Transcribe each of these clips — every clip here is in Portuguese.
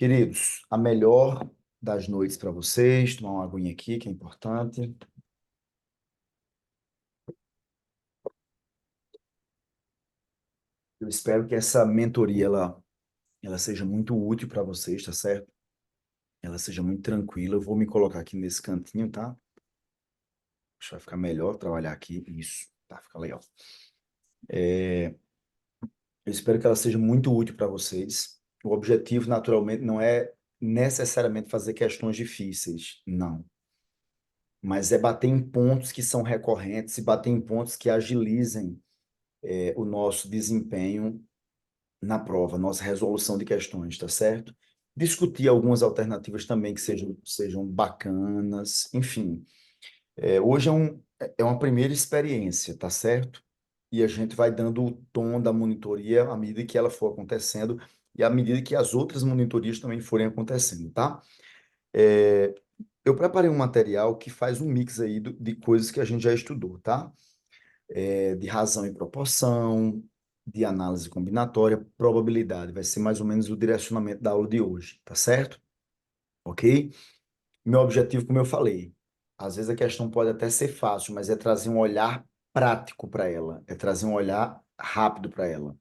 Queridos, a melhor das noites para vocês. Tomar uma aguinha aqui, que é importante. Eu espero que essa mentoria ela seja muito útil para vocês, tá certo? Ela seja muito tranquila. Eu vou me colocar aqui nesse cantinho, tá? Acho que vai ficar melhor trabalhar aqui. Isso, tá? Fica legal. Eu espero que ela seja muito útil para vocês. O objetivo, naturalmente, não é necessariamente fazer questões difíceis, não. Mas é bater em pontos que são recorrentes e bater em pontos que agilizem o nosso desempenho na prova, nossa resolução de questões, tá certo? Discutir algumas alternativas também que sejam bacanas, enfim. Hoje é uma primeira experiência, tá certo? E a gente vai dando o tom da monitoria à medida que ela for acontecendo e à medida que as outras monitorias também forem acontecendo, tá? É, eu preparei um material que faz um mix aí de coisas que a gente já estudou, tá? De razão e proporção, de análise combinatória, probabilidade. Vai ser mais ou menos o direcionamento da aula de hoje, tá certo? Ok? Meu objetivo, como eu falei, às vezes a questão pode até ser fácil, mas é trazer um olhar prático para ela, é trazer um olhar rápido para ela.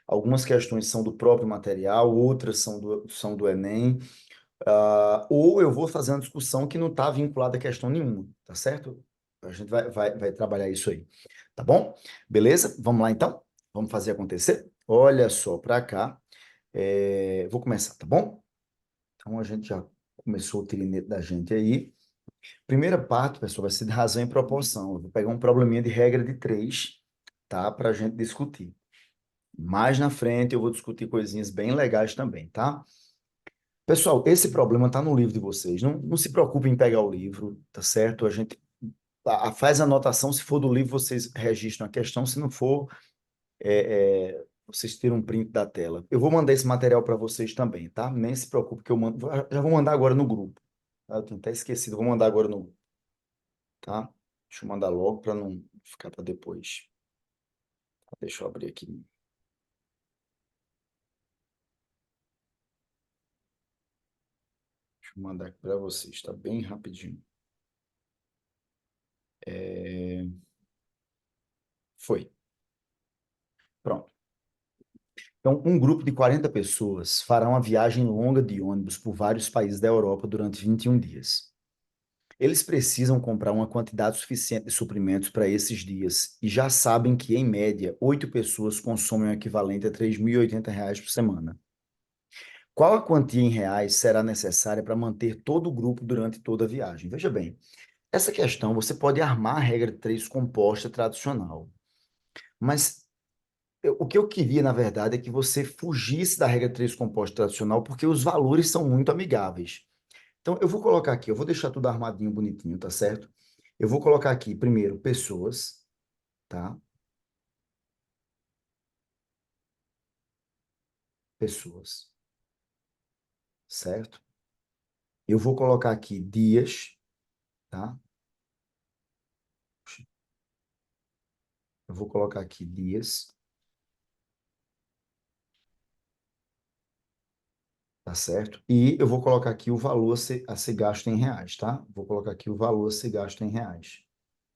Algumas questões são do próprio material, outras são do Enem, ou eu vou fazer uma discussão que não está vinculada a questão nenhuma, tá certo? A gente vai trabalhar isso aí, tá bom? Beleza? Vamos lá então? Vamos fazer acontecer? Olha só para cá. Vou começar, tá bom? Então a gente já começou o trinete da gente aí. Primeira parte, pessoal, vai ser de razão e proporção. Eu vou pegar um probleminha de regra de três, tá? Para a gente discutir. Mais na frente eu vou discutir coisinhas bem legais também, tá? Pessoal, esse problema está no livro de vocês. Não se preocupem em pegar o livro, tá certo? A gente faz a anotação. Se for do livro, vocês registram a questão. Se não for, vocês tiram um print da tela. Eu vou mandar esse material para vocês também, tá? Nem se preocupe que eu mando. Já vou mandar agora no grupo. Tá? Eu tinha até esquecido. Vou mandar agora no grupo, tá? Deixa eu mandar logo para não ficar para depois. Deixa eu abrir aqui. Deixa eu mandar aqui para vocês, tá? Bem rapidinho. Foi. Pronto. Então, um grupo de 40 pessoas fará uma viagem longa de ônibus por vários países da Europa durante 21 dias. Eles precisam comprar uma quantidade suficiente de suprimentos para esses dias e já sabem que, em média, 8 pessoas consomem o equivalente a R$ 3.080 por semana. Qual a quantia em reais será necessária para manter todo o grupo durante toda a viagem? Veja bem, essa questão você pode armar a regra 3 composta tradicional, mas o que eu queria, na verdade, é que você fugisse da regra 3 composta tradicional, porque os valores são muito amigáveis. Então, eu vou colocar aqui, eu vou deixar tudo armadinho, bonitinho, tá certo? Eu vou colocar aqui, primeiro, pessoas, tá? Pessoas, certo? Eu vou colocar aqui dias, tá? Eu vou colocar aqui dias, tá certo? E eu vou colocar aqui o valor a ser gasto em reais, tá? Vou colocar aqui o valor a ser gasto em reais.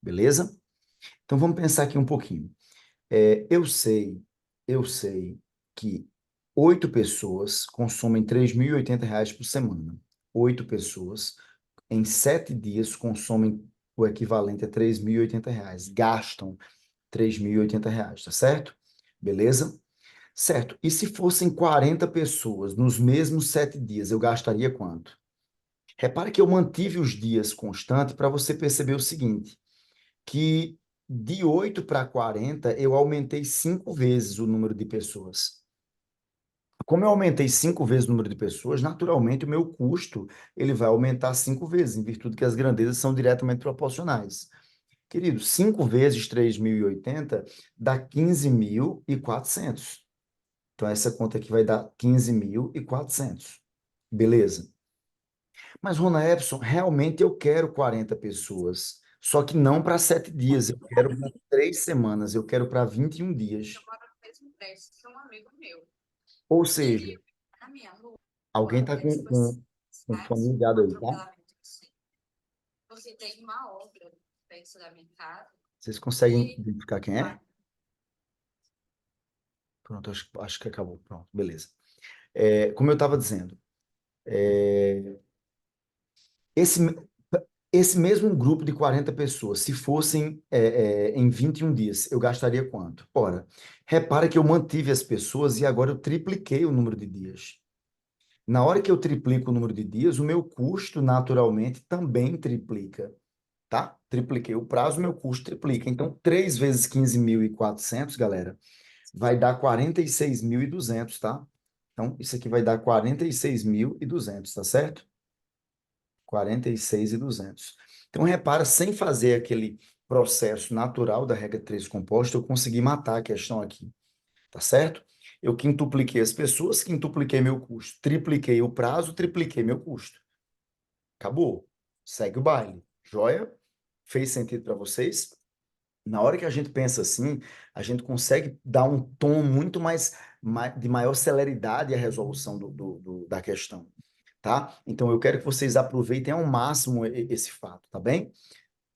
Beleza? Então, vamos pensar aqui um pouquinho. Eu sei que 8 pessoas consomem R$ 3.080 por semana. 8 pessoas, em 7 dias, consomem o equivalente a R$ 3.080. Gastam R$ 3.080, tá certo? Beleza? Certo. E se fossem 40 pessoas nos mesmos 7 dias, eu gastaria quanto? Repare que eu mantive os dias constantes para você perceber o seguinte, que de 8 para 40 eu aumentei 5 vezes o número de pessoas. Como eu aumentei 5 vezes o número de pessoas, naturalmente o meu custo ele vai aumentar 5 vezes, em virtude que as grandezas são diretamente proporcionais. Querido, 5 vezes 3.080 dá 15.400. Então, essa conta aqui vai dar 15.400. Beleza? Mas, Rona Epson, realmente eu quero 40 pessoas. Só que não para 7 dias, eu quero para 3 semanas, eu quero para 21 dias. Eu moro no mesmo prédio que um amigo meu. Ou Ele seja, na minha rua. Alguém está com fone ligado aí, tá? Vocês conseguem identificar quem é? Pronto, acho que acabou. Pronto, beleza. Como eu estava dizendo, esse, esse mesmo grupo de 40 pessoas, se fossem em 21 dias, eu gastaria quanto? Ora, repara que eu mantive as pessoas e agora eu tripliquei o número de dias. Na hora que eu triplico o número de dias, o meu custo naturalmente também triplica, tá? Tripliquei o prazo, meu custo triplica. Então, 3 vezes 15.400, galera, vai dar 46.200, tá? Então, isso aqui vai dar 46.200, tá certo? 46.200. Então, repara, sem fazer aquele processo natural da regra 3 composta, eu consegui matar a questão aqui, tá certo? Eu quintupliquei as pessoas, quintupliquei meu custo, tripliquei o prazo, tripliquei meu custo. Acabou. Segue o baile. Joia? Fez sentido para vocês? Na hora que a gente pensa assim, a gente consegue dar um tom muito de maior celeridade à resolução da questão, tá? Então, eu quero que vocês aproveitem ao máximo esse fato, tá bem?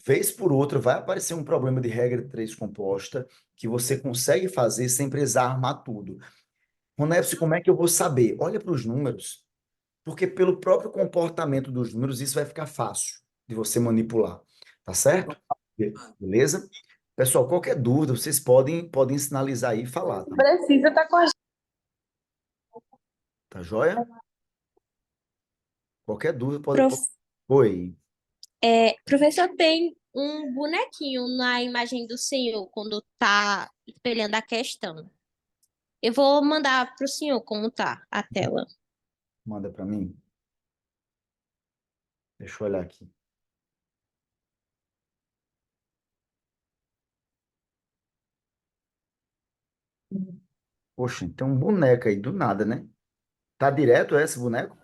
Vez por outra, vai aparecer um problema de regra 3 composta que você consegue fazer sem precisar armar tudo. Ronefs, como é que eu vou saber? Olha para os números, porque pelo próprio comportamento dos números, isso vai ficar fácil de você manipular, tá certo? Beleza? Pessoal, qualquer dúvida, vocês podem sinalizar aí e falar, tá? Precisa estar com a gente. Tá joia? Qualquer dúvida Prof, Oi, professor, tem um bonequinho na imagem do senhor quando tá espelhando a questão. Eu vou mandar para o senhor como tá a tela. manda para mim. Deixa eu olhar aqui. Poxa, tem um boneco aí do nada, né? Tá direto esse boneco?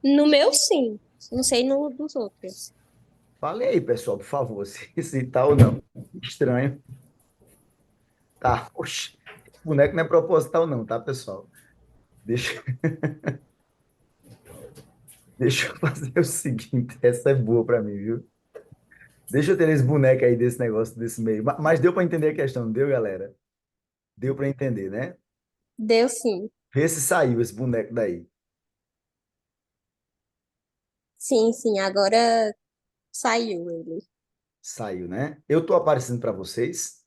No meu, sim. Não sei no dos outros. Fale aí, pessoal, por favor, se tá ou não. Estranho. Tá, oxe, esse boneco não é proposital não, tá, pessoal? Deixa, deixa eu fazer o seguinte, essa é boa para mim, viu? Deixa eu ter esse boneco aí desse negócio, desse meio. Mas deu para entender a questão, não deu, galera? Deu para entender, né? Deu sim. Vê se saiu esse boneco daí. Sim, sim. Agora saiu ele. Saiu, né? Eu tô aparecendo para vocês?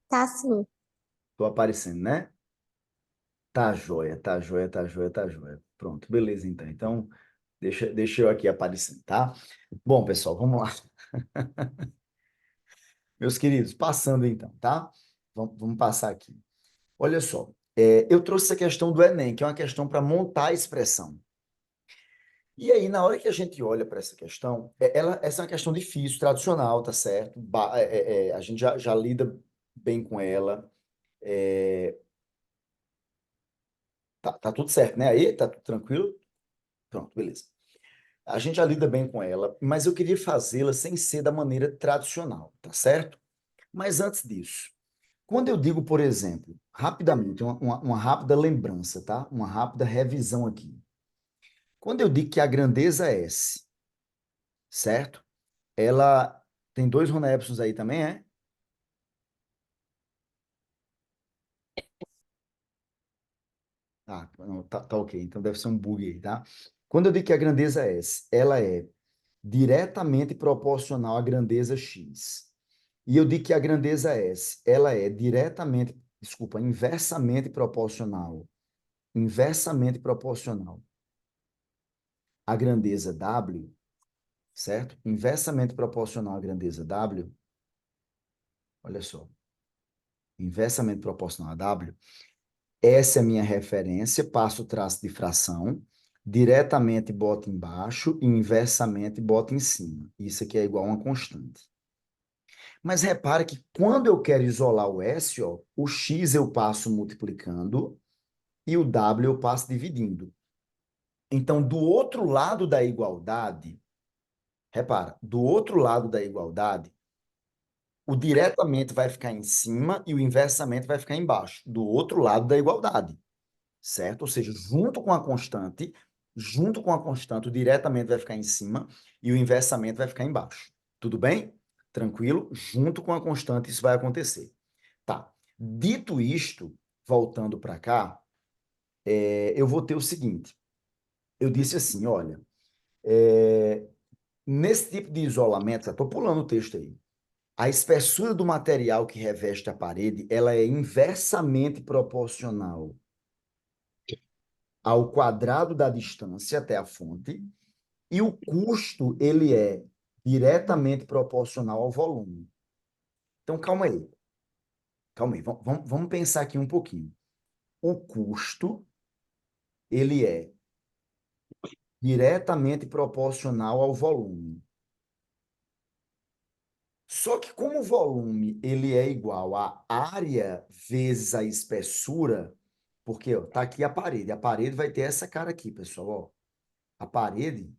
Tá sim. Tô aparecendo, né? Tá joia, tá joia, tá joia, tá joia. Pronto, beleza então. Então, deixa eu aqui aparecendo, tá? Bom, pessoal, vamos lá. Meus queridos, passando então, tá? Vamos passar aqui. Olha só, eu trouxe essa questão do Enem, que é uma questão para montar a expressão. E aí, na hora que a gente olha para essa questão, essa é uma questão difícil, tradicional, tá certo? A gente já lida bem com ela. É, tá tudo certo, né? Aí, tá tudo tranquilo? Pronto, beleza. A gente já lida bem com ela, mas eu queria fazê-la sem ser da maneira tradicional, tá certo? Mas antes disso, quando eu digo, por exemplo, rapidamente, uma rápida lembrança, tá? Uma rápida revisão aqui. Quando eu digo que a grandeza é S, certo? Ela tem dois Ronepsons aí também, é? Ah, não, tá ok, então deve ser um bug aí, tá? Quando eu digo que a grandeza é S, ela é diretamente proporcional à grandeza X. E eu digo que a grandeza S, ela é inversamente proporcional à grandeza W, certo? Inversamente proporcional à grandeza W, olha só, inversamente proporcional a W, essa é a minha referência, passo o traço de fração, diretamente boto embaixo e inversamente boto em cima. Isso aqui é igual a uma constante. Mas repara que quando eu quero isolar o S, ó, o X eu passo multiplicando e o W eu passo dividindo. Então, do outro lado da igualdade, repara, do outro lado da igualdade, o diretamente vai ficar em cima e o inversamente vai ficar embaixo, do outro lado da igualdade, certo? Ou seja, junto com a constante, o diretamente vai ficar em cima e o inversamente vai ficar embaixo. Tudo bem? Tranquilo? Junto com a constante isso vai acontecer. Tá. Dito isto, voltando para cá, eu vou ter o seguinte. Eu disse assim, olha, nesse tipo de isolamento, estou pulando o texto aí. A espessura do material que reveste a parede, ela é inversamente proporcional ao quadrado da distância até a fonte, e o custo, ele é diretamente proporcional ao volume. Então, calma aí. Calma aí. Vamos pensar aqui um pouquinho. O custo, ele é diretamente proporcional ao volume. Só que como o volume ele é igual à área vezes a espessura, porque ó, tá aqui a parede vai ter essa cara aqui, pessoal, ó. A parede,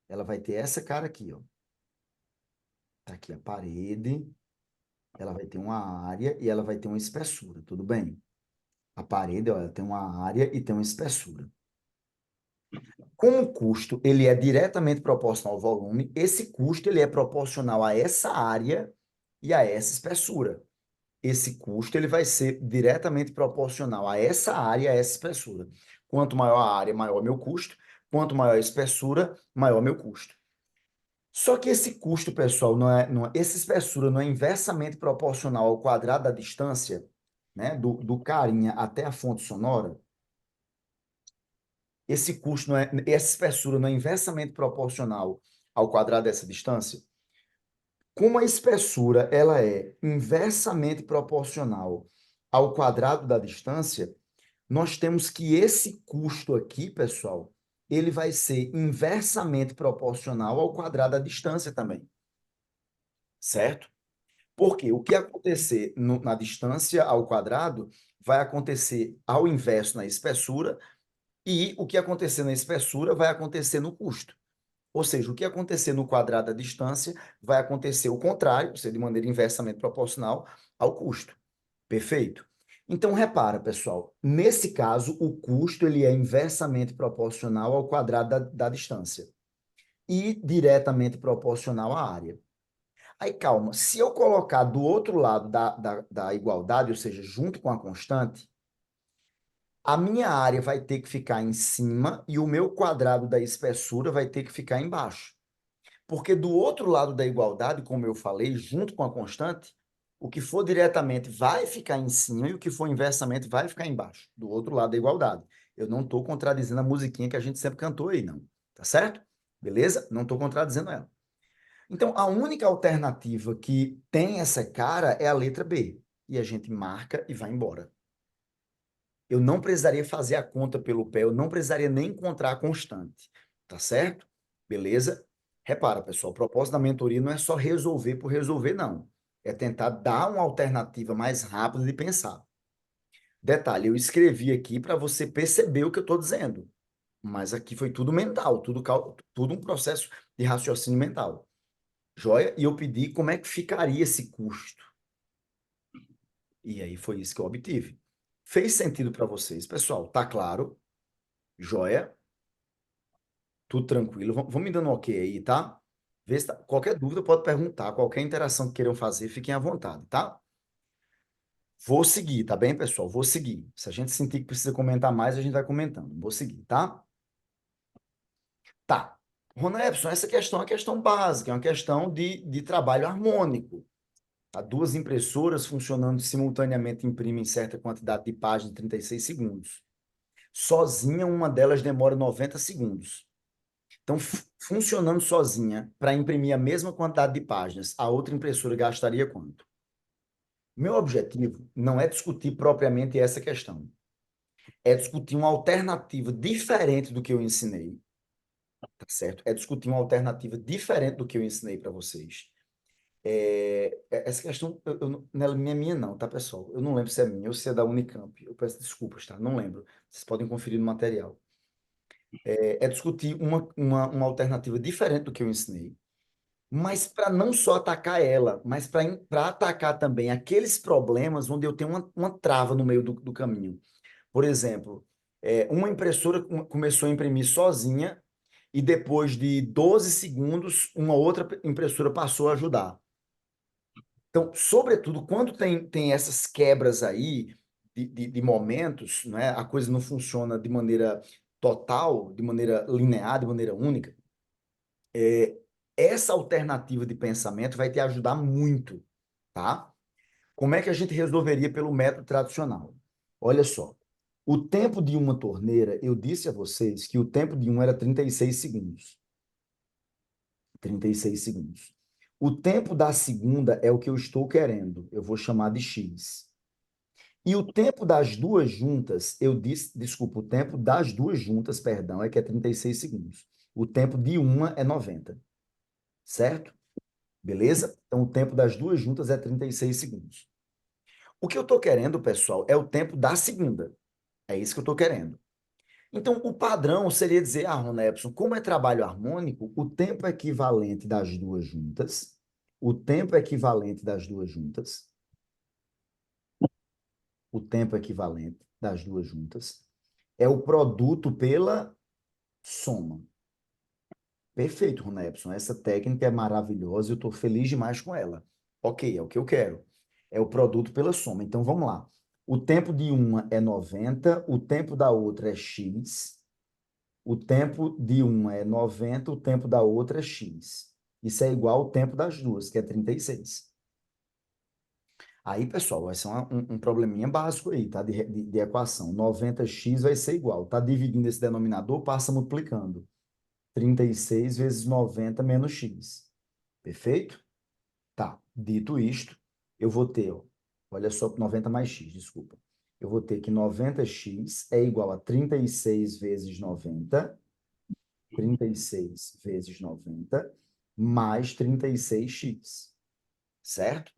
ela vai ter essa cara aqui, ó. Tá aqui a parede, ela vai ter uma área e ela vai ter uma espessura, tudo bem? A parede, ó, ela tem uma área e tem uma espessura. Como o custo ele é diretamente proporcional ao volume, esse custo ele é proporcional a essa área e a essa espessura. Esse custo ele vai ser diretamente proporcional a essa área e a essa espessura. Quanto maior a área, maior o meu custo. Quanto maior a espessura, maior o meu custo. Só que esse custo, pessoal, essa espessura não é inversamente proporcional ao quadrado da distância, né, do carinha até a fonte sonora. Esse custo não é, essa espessura não é inversamente proporcional ao quadrado dessa distância. Como a espessura ela é inversamente proporcional ao quadrado da distância, nós temos que esse custo aqui, pessoal, ele vai ser inversamente proporcional ao quadrado da distância também. Certo? Porque o que acontecer na distância ao quadrado vai acontecer ao inverso na espessura e o que acontecer na espessura vai acontecer no custo. Ou seja, o que acontecer no quadrado da distância vai acontecer o contrário, ou seja, de maneira inversamente proporcional ao custo. Perfeito? Então, repara, pessoal, nesse caso, o custo ele é inversamente proporcional ao quadrado da distância e diretamente proporcional à área. Aí, calma, se eu colocar do outro lado da igualdade, ou seja, junto com a constante, a minha área vai ter que ficar em cima e o meu quadrado da espessura vai ter que ficar embaixo. Porque do outro lado da igualdade, como eu falei, junto com a constante, o que for diretamente vai ficar em cima e o que for inversamente vai ficar embaixo, do outro lado da igualdade. Eu não estou contradizendo a musiquinha que a gente sempre cantou aí, não. Tá certo? Beleza? Não estou contradizendo ela. Então, a única alternativa que tem essa cara é a letra B. E a gente marca e vai embora. Eu não precisaria fazer a conta pelo pé, eu não precisaria nem encontrar a constante. Tá certo? Beleza? Repara, pessoal, o propósito da mentoria não é só resolver por resolver, não. É tentar dar uma alternativa mais rápida de pensar. Detalhe, eu escrevi aqui para você perceber o que eu estou dizendo. Mas aqui foi tudo mental, tudo um processo de raciocínio mental. Joia? E eu pedi como é que ficaria esse custo. E aí foi isso que eu obtive. Fez sentido para vocês, pessoal? Tá claro? Joia? Tudo tranquilo? Vão me dando um ok aí, tá? Vê se qualquer dúvida pode perguntar, qualquer interação que queiram fazer, fiquem à vontade, tá? Vou seguir, tá bem, pessoal? Vou seguir. Se a gente sentir que precisa comentar mais, a gente vai comentando. Vou seguir, tá? Tá. Rona Epson, essa questão é uma questão básica, é uma questão de trabalho harmônico. Tá? Duas impressoras funcionando simultaneamente imprimem certa quantidade de páginas em 36 segundos. Sozinha, uma delas demora 90 segundos. Então, funcionando sozinha, para imprimir a mesma quantidade de páginas, a outra impressora gastaria quanto? Meu objetivo não é discutir propriamente essa questão. É discutir uma alternativa diferente do que eu ensinei, tá certo? É discutir uma alternativa diferente do que eu ensinei para vocês. Essa questão não é minha, não, tá, pessoal? Eu não lembro se é minha ou se é da Unicamp. Eu peço desculpas, tá? Não lembro. Vocês podem conferir no material. É discutir uma alternativa diferente do que eu ensinei, mas para não só atacar ela, mas para atacar também aqueles problemas onde eu tenho uma trava no meio do caminho. Por exemplo, uma impressora começou a imprimir sozinha e depois de 12 segundos, uma outra impressora passou a ajudar. Então, sobretudo, quando tem essas quebras aí de momentos, né, a coisa não funciona de maneira total, de maneira linear, de maneira única, essa alternativa de pensamento vai te ajudar muito, tá? Como é que a gente resolveria pelo método tradicional? Olha só, o tempo de uma torneira, eu disse a vocês que o tempo de uma era 36 segundos. 36 segundos. O tempo da segunda é o que eu estou querendo. Eu vou chamar de X. E o tempo das duas juntas, eu disse, desculpa, o tempo das duas juntas, perdão, é que é 36 segundos. O tempo de uma é 90, certo? Beleza? Então, o tempo das duas juntas é 36 segundos. O que eu estou querendo, pessoal, é o tempo da segunda. É isso que eu estou querendo. Então, o padrão seria dizer, Rona Epson, como é trabalho harmônico, o tempo equivalente das duas juntas, o tempo equivalente das duas juntas, o tempo equivalente das duas juntas é o produto pela soma. Perfeito, Rona Epson. Essa técnica é maravilhosa e eu estou feliz demais com ela. Ok, é o que eu quero. É o produto pela soma. Então, vamos lá. O tempo de uma é 90, o tempo da outra é x. O tempo de uma é 90, o tempo da outra é x. Isso é igual ao tempo das duas, que é 36. Aí, pessoal, vai ser um probleminha básico aí, tá? De equação. 90x vai ser igual. Tá dividindo esse denominador, passa multiplicando. 36 vezes 90 menos x. Perfeito? Tá. Dito isto, eu vou ter, ó, olha só, 90 mais x, desculpa. Eu vou ter que 90x é igual a 36 vezes 90, 36 vezes 90, mais 36x, certo?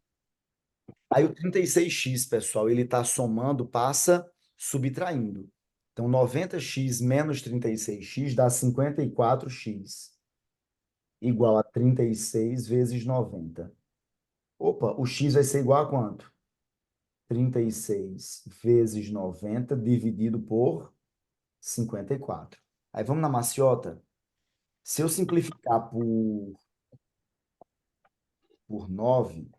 Aí o 36x, pessoal, ele está somando, passa subtraindo. Então, 90x menos 36x dá 54x, igual a 36 vezes 90. Opa, o x vai ser igual a quanto? 36 vezes 90 dividido por 54. Aí vamos na maciota. Se eu simplificar por 9,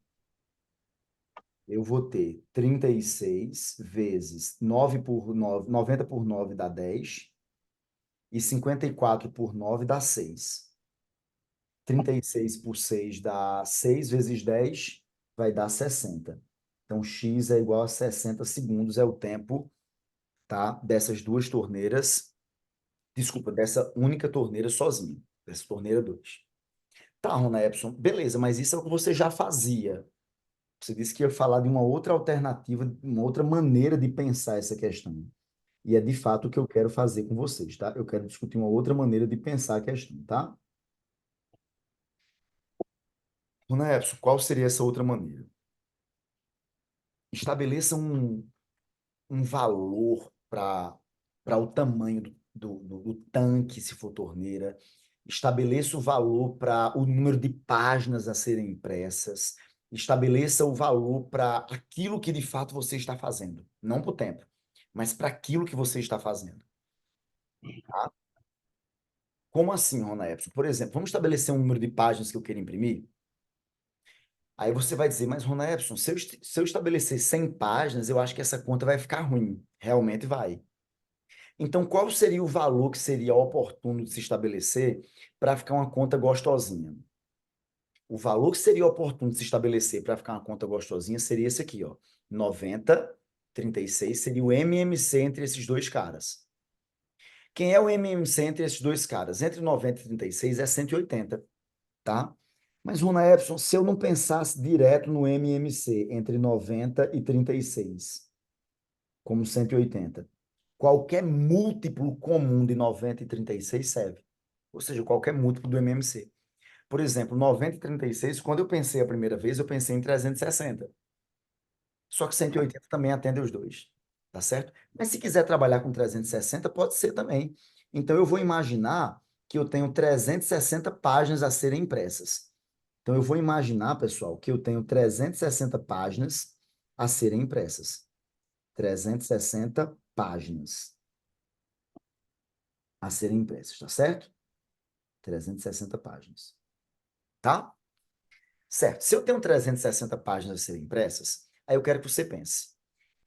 eu vou ter 36 vezes 9 por 9, 90 por 9 dá 10, e 54 por 9 dá 6. 36 por 6 dá 6 vezes 10, vai dar 60. Então, x é igual a 60 segundos, é o tempo, tá, dessas duas torneiras, desculpa, dessa única torneira sozinha, dessa torneira 2. Tá, Rona Epson, beleza, mas isso é o que você já fazia. Você disse que ia falar de uma outra alternativa, uma outra maneira de pensar essa questão. E é de fato o que eu quero fazer com vocês, tá? Eu quero discutir uma outra maneira de pensar a questão, tá? Rona Epson, qual seria essa outra maneira? Estabeleça um valor para o tamanho do tanque, se for torneira. Estabeleça o valor para o número de páginas a serem impressas. Estabeleça o valor para aquilo que de fato você está fazendo. Não para o tempo, mas para aquilo que você está fazendo. Tá? Como assim, Rona Epson? Por exemplo, vamos estabelecer um número de páginas que eu quero imprimir? Aí você vai dizer, mas Rona Epson, se eu estabelecer 100 páginas, eu acho que essa conta vai ficar ruim. Realmente vai. Então, qual seria o valor que seria oportuno de se estabelecer para ficar uma conta gostosinha? O valor que seria oportuno de se estabelecer para ficar uma conta gostosinha seria esse aqui, ó. 90, 36 seria o MMC entre esses dois caras. Quem é o MMC entre esses dois caras? Entre 90 e 36 é 180, tá? Mas, Runa Epson, se eu não pensasse direto no MMC entre 90 e 36, como 180, qualquer múltiplo comum de 90 e 36 serve. Ou seja, qualquer múltiplo do MMC. Por exemplo, 90 e 36, quando eu pensei a primeira vez, eu pensei em 360. Só que 180 também atende os dois. Tá certo? Mas se quiser trabalhar com 360, pode ser também. Então, eu vou imaginar que eu tenho 360 páginas a serem impressas. Então, eu vou imaginar, pessoal, que eu tenho 360 páginas a serem impressas. 360 páginas a serem impressas, tá certo? 360 páginas, tá? Certo. Se eu tenho 360 páginas a serem impressas, aí eu quero que você pense.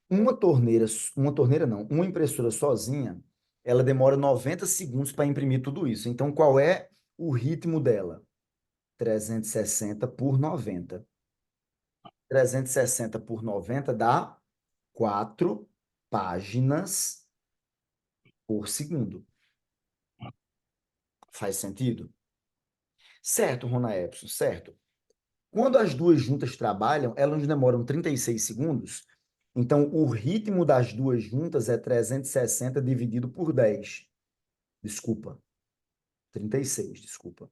Uma torneira não, uma impressora sozinha, ela demora 90 segundos para imprimir tudo isso. Então, qual é o ritmo dela? 360 por 90. 360 por 90 dá 4 páginas por segundo. Faz sentido? Certo, Rona Epson, certo. Quando as duas juntas trabalham, elas demoram 36 segundos. Então, o ritmo das duas juntas é 360 dividido por 10. Desculpa. 36, desculpa.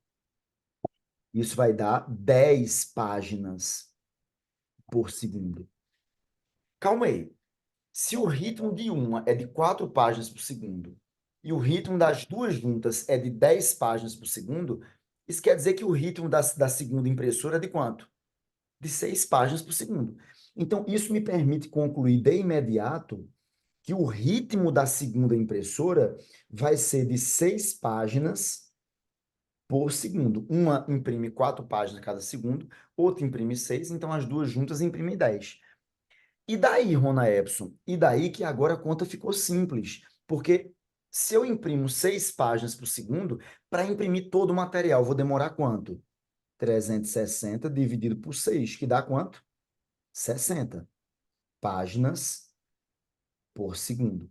Isso vai dar 10 páginas por segundo. Calma aí. Se o ritmo de uma é de 4 páginas por segundo e o ritmo das duas juntas é de 10 páginas por segundo, isso quer dizer que o ritmo da segunda impressora é de quanto? De 6 páginas por segundo. Então, isso me permite concluir de imediato que o ritmo da segunda impressora vai ser de 6 páginas por segundo. Uma imprime 4 páginas cada segundo, outra imprime 6, então as duas juntas imprimem 10. E daí, Rona Epson? E daí que agora a conta ficou simples, porque se eu imprimo 6 páginas por segundo, para imprimir todo o material, vou demorar quanto? 360 dividido por 6, que dá quanto? 60 páginas por segundo.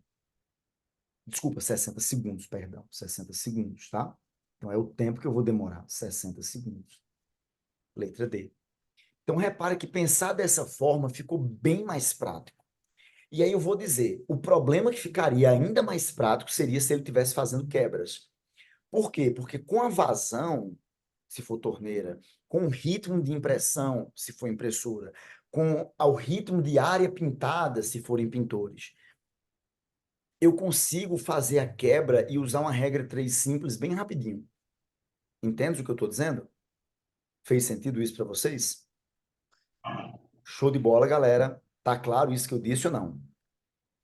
Desculpa, 60 segundos, perdão. 60 segundos, tá? Então é o tempo que eu vou demorar, 60 segundos. Letra D. Então repare que pensar dessa forma ficou bem mais prático. E aí eu vou dizer, o problema que ficaria ainda mais prático seria se ele estivesse fazendo quebras. Por quê? Porque com a vazão, se for torneira, com o ritmo de impressão, se for impressora, com o ritmo de área pintada, se forem pintores, eu consigo fazer a quebra e usar uma regra 3 simples bem rapidinho. Entende o que eu estou dizendo? Fez sentido isso para vocês? Show de bola, galera. Tá claro isso que eu disse ou não?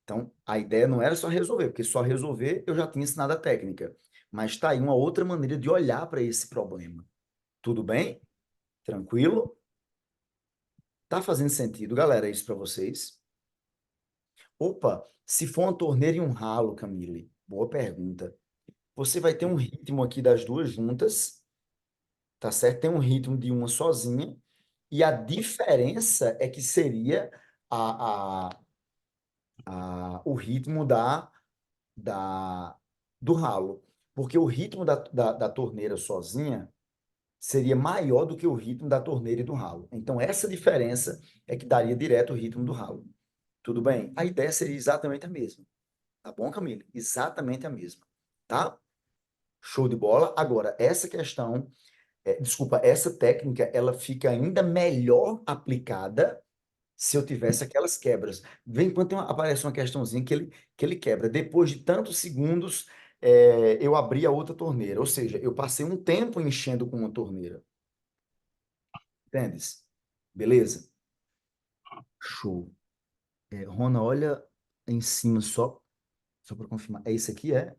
Então, a ideia não era só resolver, porque só resolver eu já tinha ensinado a técnica. Mas tá aí uma outra maneira de olhar para esse problema. Tudo bem? Tranquilo? Tá fazendo sentido, galera, isso para vocês? Opa, se for uma torneira e um ralo, Camille, boa pergunta. Você vai ter um ritmo aqui das duas juntas, tá certo? Tem um ritmo de uma sozinha, e a diferença é que seria o ritmo da, do ralo. Porque o ritmo da torneira sozinha seria maior do que o ritmo da torneira e do ralo. Então, essa diferença é que daria direto o ritmo do ralo. Tudo bem? A ideia seria exatamente a mesma. Tá bom, Camille? Exatamente a mesma. Tá? Show de bola. Agora, essa questão, desculpa, essa técnica, ela fica ainda melhor aplicada se eu tivesse aquelas quebras. Vem quando aparece uma questãozinha que ele quebra. Depois de tantos segundos, eu abri a outra torneira. Ou seja, eu passei um tempo enchendo com uma torneira. Entendes? Beleza? Show. Rona, olha em cima só para confirmar. É isso aqui, é?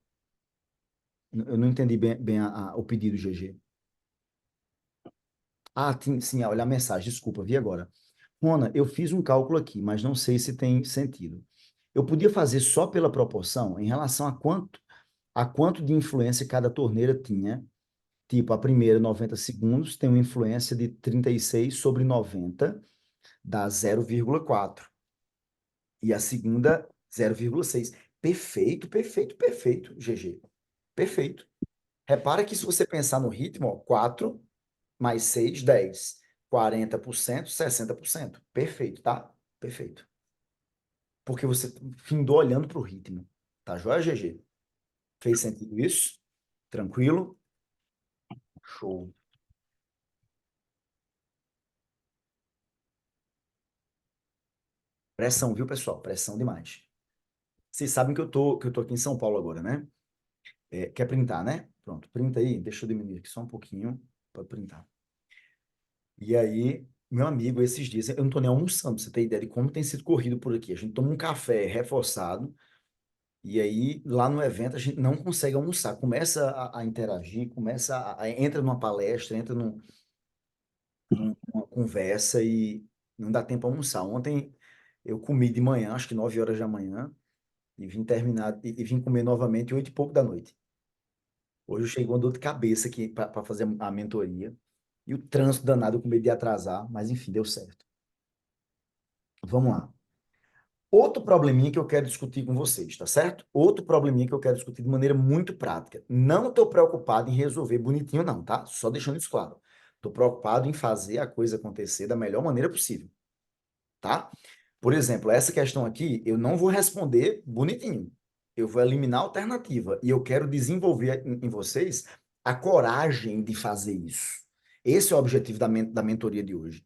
Eu não entendi bem o pedido, GG. Ah, sim, olha a mensagem, desculpa, vi agora. Rona, eu fiz um cálculo aqui, mas não sei se tem sentido. Eu podia fazer só pela proporção em relação a quanto de influência cada torneira tinha. Tipo, a primeira, 90 segundos, tem uma influência de 36 sobre 90, dá 0,4. E a segunda, 0,6. Perfeito, perfeito, perfeito, GG. Perfeito. Repara que se você pensar no ritmo, ó, 4 mais 6, 10. 40%, 60%. Perfeito, tá? Perfeito. Porque você findou olhando para o ritmo. Tá joia, GG? Fez sentido isso? Tranquilo? Show. Pressão, viu, pessoal? Pressão demais. Vocês sabem que eu tô aqui em São Paulo agora, né? Quer printar, né? Pronto, printa aí. Deixa eu diminuir aqui só um pouquinho para printar. E aí, meu amigo, esses dias, eu não tô nem almoçando, pra você ter ideia de como tem sido corrido por aqui. A gente toma um café reforçado, E aí, lá no evento, a gente não consegue almoçar. Começa a interagir, entra numa palestra, entra numa conversa e não dá tempo para almoçar. Ontem eu comi de manhã, acho que 9 horas da manhã, e vim terminar, e vim comer novamente 8 e pouco da noite. Hoje chegou uma dor de cabeça aqui para fazer a mentoria. E o trânsito danado com medo de atrasar, mas enfim, deu certo. Vamos lá. Outro probleminha que eu quero discutir com vocês, tá certo? Outro probleminha que eu quero discutir de maneira muito prática. Não estou preocupado em resolver bonitinho, não, tá? Só deixando isso claro. Estou preocupado em fazer a coisa acontecer da melhor maneira possível, tá? Por exemplo, essa questão aqui, eu não vou responder bonitinho. Eu vou eliminar a alternativa e eu quero desenvolver em vocês a coragem de fazer isso. Esse é o objetivo da mentoria de hoje.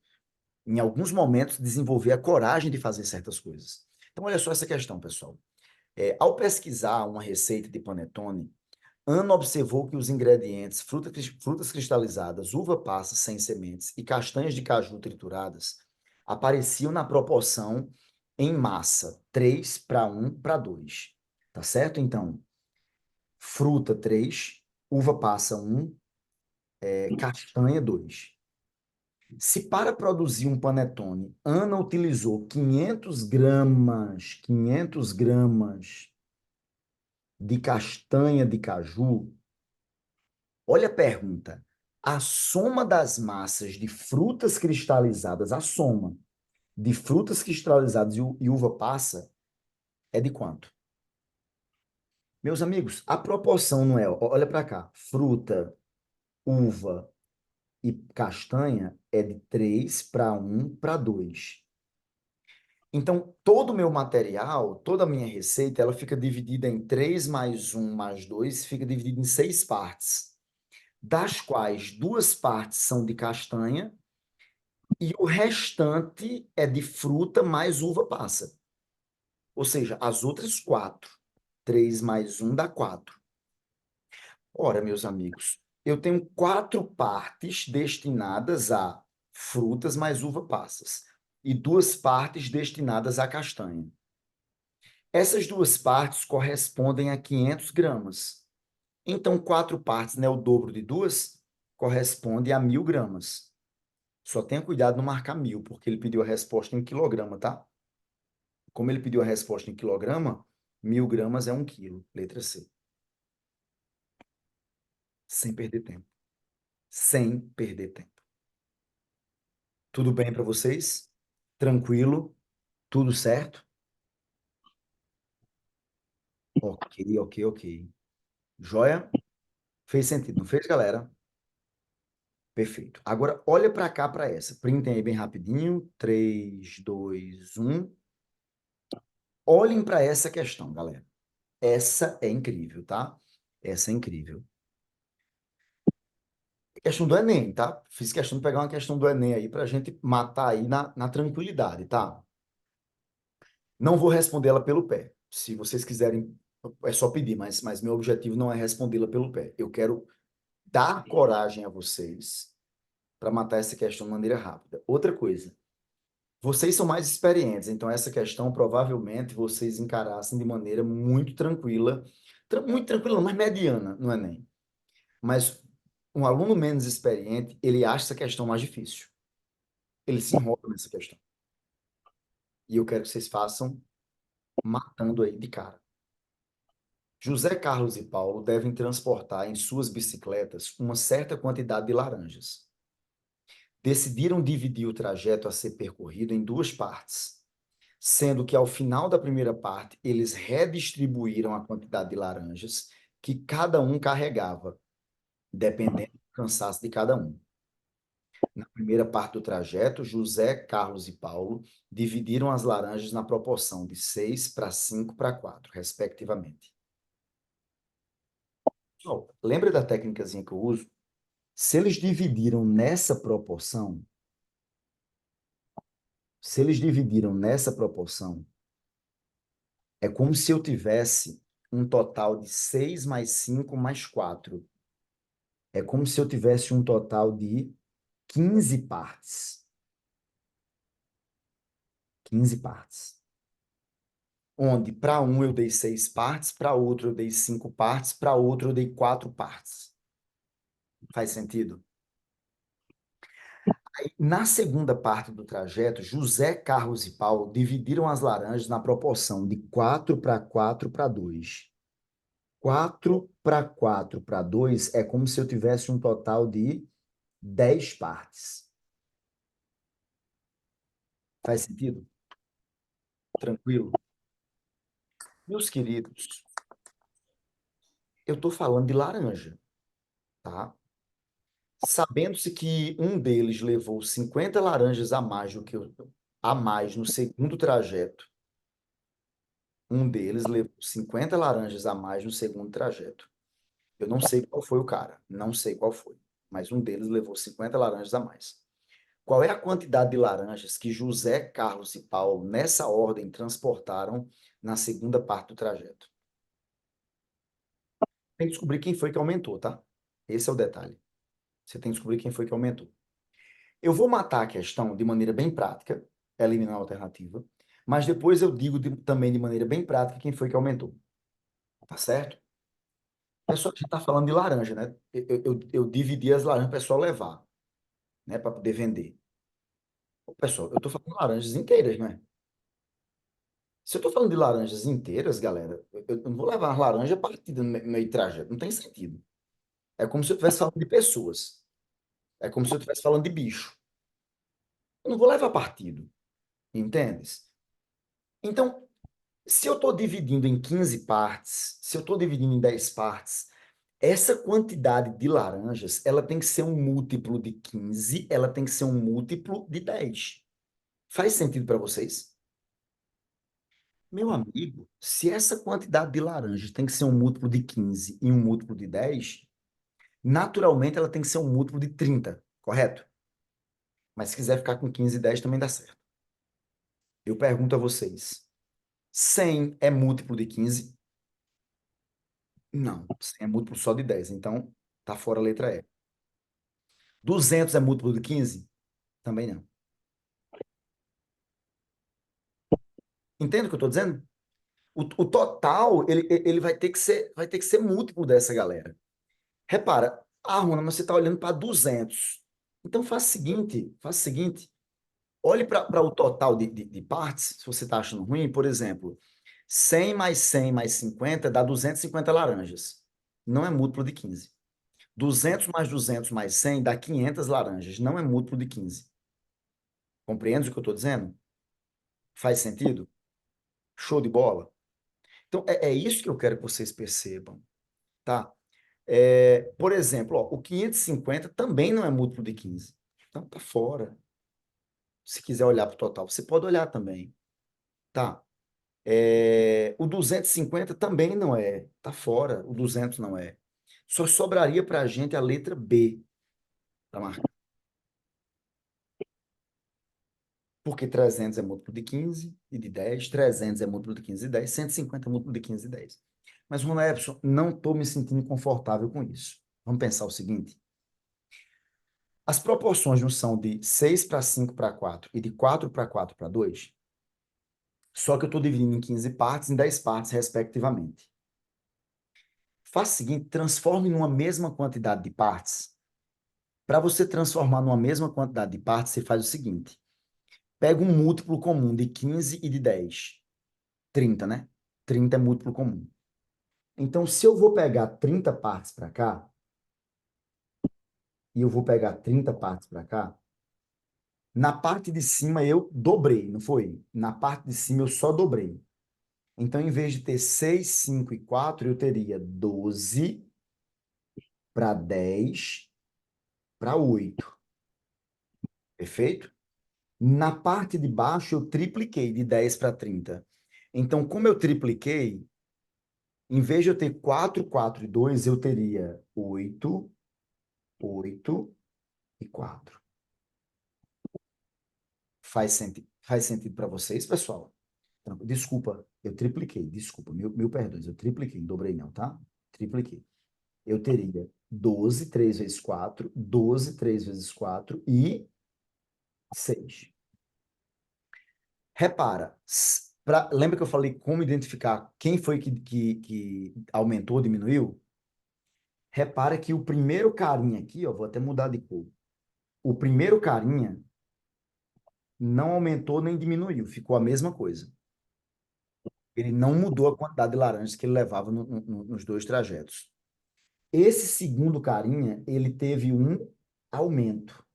Em alguns momentos, desenvolver a coragem de fazer certas coisas. Então, olha só essa questão, pessoal. Ao pesquisar uma receita de panetone, Ana observou que os ingredientes frutas cristalizadas, uva passa sem sementes e castanhas de caju trituradas apareciam na proporção em massa 3:1:2. Tá certo? Então, fruta 3, uva passa 1, castanha 2. Se para produzir um panetone, Ana utilizou 500 gramas de castanha de caju, olha a pergunta. A soma das massas de frutas cristalizadas, a soma de frutas cristalizadas e uva passa é de quanto? Meus amigos, a proporção não é, olha para cá, fruta, uva e castanha é de 3:1:2. Então, todo o meu material, toda a minha receita, ela fica dividida em 3+1+2, fica dividida em 6 partes, das quais 2 partes são de castanha e o restante é de fruta mais uva passa. Ou seja, as outras 4. 3+1 dá 4. Ora, meus amigos, eu tenho 4 partes destinadas a frutas mais uva passas e 2 partes destinadas a castanha. Essas 2 partes correspondem a 500 gramas. Então, 4 partes, né, o dobro de 2, corresponde a 1.000 gramas. Só tenha cuidado não marcar 1.000, porque ele pediu a resposta em quilograma, tá? Como ele pediu a resposta em quilograma, 1.000 gramas é 1 quilo. Letra C. Sem perder tempo. Sem perder tempo. Tudo bem para vocês? Tranquilo? Tudo certo? Ok, ok, ok. Joia? Fez sentido, não fez, galera? Perfeito. Agora, olha para cá, para essa. Printem aí bem rapidinho. 3, 2, 1. Olhem para essa questão, galera. Essa é incrível, tá? Essa é incrível. Questão do Enem, tá? Fiz questão de pegar uma questão do Enem aí para a gente matar aí na tranquilidade, tá? Não vou responder ela pelo pé. Se vocês quiserem, é só pedir, mas meu objetivo não é respondê-la pelo pé. Eu quero dar coragem a vocês para matar essa questão de maneira rápida. Outra coisa, vocês são mais experientes, então essa questão provavelmente vocês encarassem de maneira muito tranquila, muito tranquila, mas mediana no Enem. Mas um aluno menos experiente, ele acha essa questão mais difícil. Ele se enrola nessa questão. E eu quero que vocês façam matando aí de cara. José Carlos e Paulo devem transportar em suas bicicletas uma certa quantidade de laranjas. Decidiram dividir o trajeto a ser percorrido em 2 partes, sendo que ao final da primeira parte eles redistribuíram a quantidade de laranjas que cada um carregava, dependendo do cansaço de cada um. Na primeira parte do trajeto, José, Carlos e Paulo dividiram as laranjas na proporção de 6:5:4, respectivamente. Pessoal, lembra da técnicazinha que eu uso? Se eles dividiram nessa proporção, se eles dividiram nessa proporção, é como se eu tivesse um total de 6+5+4. É como se eu tivesse um total de 15 partes. 15 partes. onde para um eu dei 6 partes, para outro eu dei 5 partes, para outro eu dei 4 partes. Faz sentido? Na segunda parte do trajeto, José, Carlos e Paulo dividiram as laranjas na proporção de 4 para 4 para 2. 4 para 4 para 2 é como se eu tivesse um total de 10 partes. Faz sentido? Tranquilo? Meus queridos, eu estou falando de laranja, tá? Sabendo-se que um deles levou 50 laranjas a mais do que a mais no segundo trajeto. Um deles levou 50 laranjas a mais no segundo trajeto. Eu não sei qual foi o cara, não sei qual foi, mas um deles levou 50 laranjas a mais. Qual é a quantidade de laranjas que José, Carlos e Paulo, nessa ordem, transportaram na segunda parte do trajeto? Tem que descobrir quem foi que aumentou, tá? Esse é o detalhe. Você tem que descobrir quem foi que aumentou. Eu vou matar a questão de maneira bem prática, eliminando a alternativa, mas depois eu digo também de maneira bem prática quem foi que aumentou. Tá certo? Pessoal, a gente está falando de laranja, né? Eu dividi as laranjas para o pessoal levar, né? Para poder vender. Ô, pessoal, eu estou falando de laranjas inteiras, né? Se eu estou falando de laranjas inteiras, galera, eu não vou levar as laranjas partidas no meio do trajeto. Não tem sentido. É como se eu estivesse falando de pessoas. É como se eu estivesse falando de bicho. Eu não vou levar partido, entendes? Então, se eu estou dividindo em 15 partes, se eu estou dividindo em 10 partes, essa quantidade de laranjas, ela tem que ser um múltiplo de 15, ela tem que ser um múltiplo de 10. Faz sentido para vocês? Meu amigo, se essa quantidade de laranjas tem que ser um múltiplo de 15 e um múltiplo de 10, naturalmente ela tem que ser um múltiplo de 30, correto? Mas se quiser ficar com 15 e 10 também dá certo. Eu pergunto a vocês, 100 é múltiplo de 15? Não, 100 é múltiplo só de 10, então tá fora a letra E. 200 é múltiplo de 15? Também não. Entende o que eu estou dizendo? O total, ele vai ter que ser múltiplo dessa galera. Repara, Runa, mas você está olhando para 200. Então faz o seguinte, olhe para o total de partes, se você está achando ruim, por exemplo, 100 mais 100 mais 50 dá 250 laranjas. Não é múltiplo de 15. 200 mais 200 mais 100 dá 500 laranjas. Não é múltiplo de 15. Compreende o que eu estou dizendo? Faz sentido? Show de bola? Então, é isso que eu quero que vocês percebam, tá? Por exemplo, ó, o 550 também não é múltiplo de 15. Então, tá fora. Se quiser olhar para o total, você pode olhar também, tá? O 250 também não é, tá fora. O 200 não é. Só sobraria para a gente a letra B para marcar. Porque 300 é múltiplo de 15 e de 10, 300 é múltiplo de 15 e 10, 150 é múltiplo de 15 e 10. Mas, Ron Epson, não estou me sentindo confortável com isso. Vamos pensar o seguinte: as proporções não são de 6 para 5 para 4 e de 4 para 4 para 2, só que eu estou dividindo em 15 partes, em 10 partes, respectivamente. Faça o seguinte, transforme numa mesma quantidade de partes. Para você transformar numa mesma quantidade de partes, você faz o seguinte: pega um múltiplo comum de 15 e de 10. 30, né? 30 é múltiplo comum. Então, se eu vou pegar 30 partes para cá, e eu vou pegar 30 partes para cá, na parte de cima eu dobrei, não foi? Na parte de cima eu só dobrei. Então, em vez de ter 6, 5 e 4, eu teria 12 para 10 para 8. Perfeito? Na parte de baixo, eu tripliquei de 10 para 30. Então, como eu tripliquei, em vez de eu ter 4, 4 e 2, eu teria 8, 8 e 4. Faz sentido para vocês, pessoal? Então, desculpa, eu tripliquei, desculpa, mil perdões, eu tripliquei, não dobrei não, tá? Tripliquei. Eu teria 12, 3 vezes 4, 12, 3 vezes 4 e 6. Repara, Lembra que eu falei como identificar quem foi que aumentou, diminuiu? Repara que o primeiro carinha aqui, ó, vou até mudar de cor. O primeiro carinha não aumentou nem diminuiu, ficou a mesma coisa. Ele não mudou a quantidade de laranjas que ele levava nos dois trajetos. Esse segundo carinha, ele teve um aumento.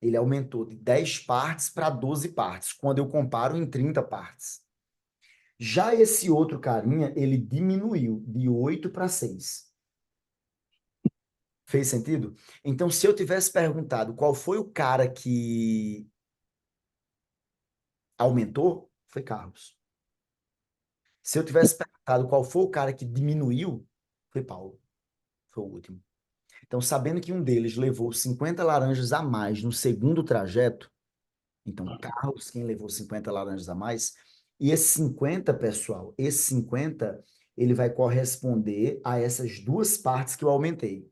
Ele aumentou de 10 partes para 12 partes, quando eu comparo em 30 partes. Já esse outro carinha, ele diminuiu de 8 para 6. Fez sentido? Então, se eu tivesse perguntado qual foi o cara que aumentou, foi Carlos. Se eu tivesse perguntado qual foi o cara que diminuiu, foi Paulo. Foi o último. Então, sabendo que um deles levou 50 laranjas a mais no segundo trajeto, então Carlos, quem levou 50 laranjas a mais, e esse 50, pessoal, esse 50, ele vai corresponder a essas duas partes que eu aumentei.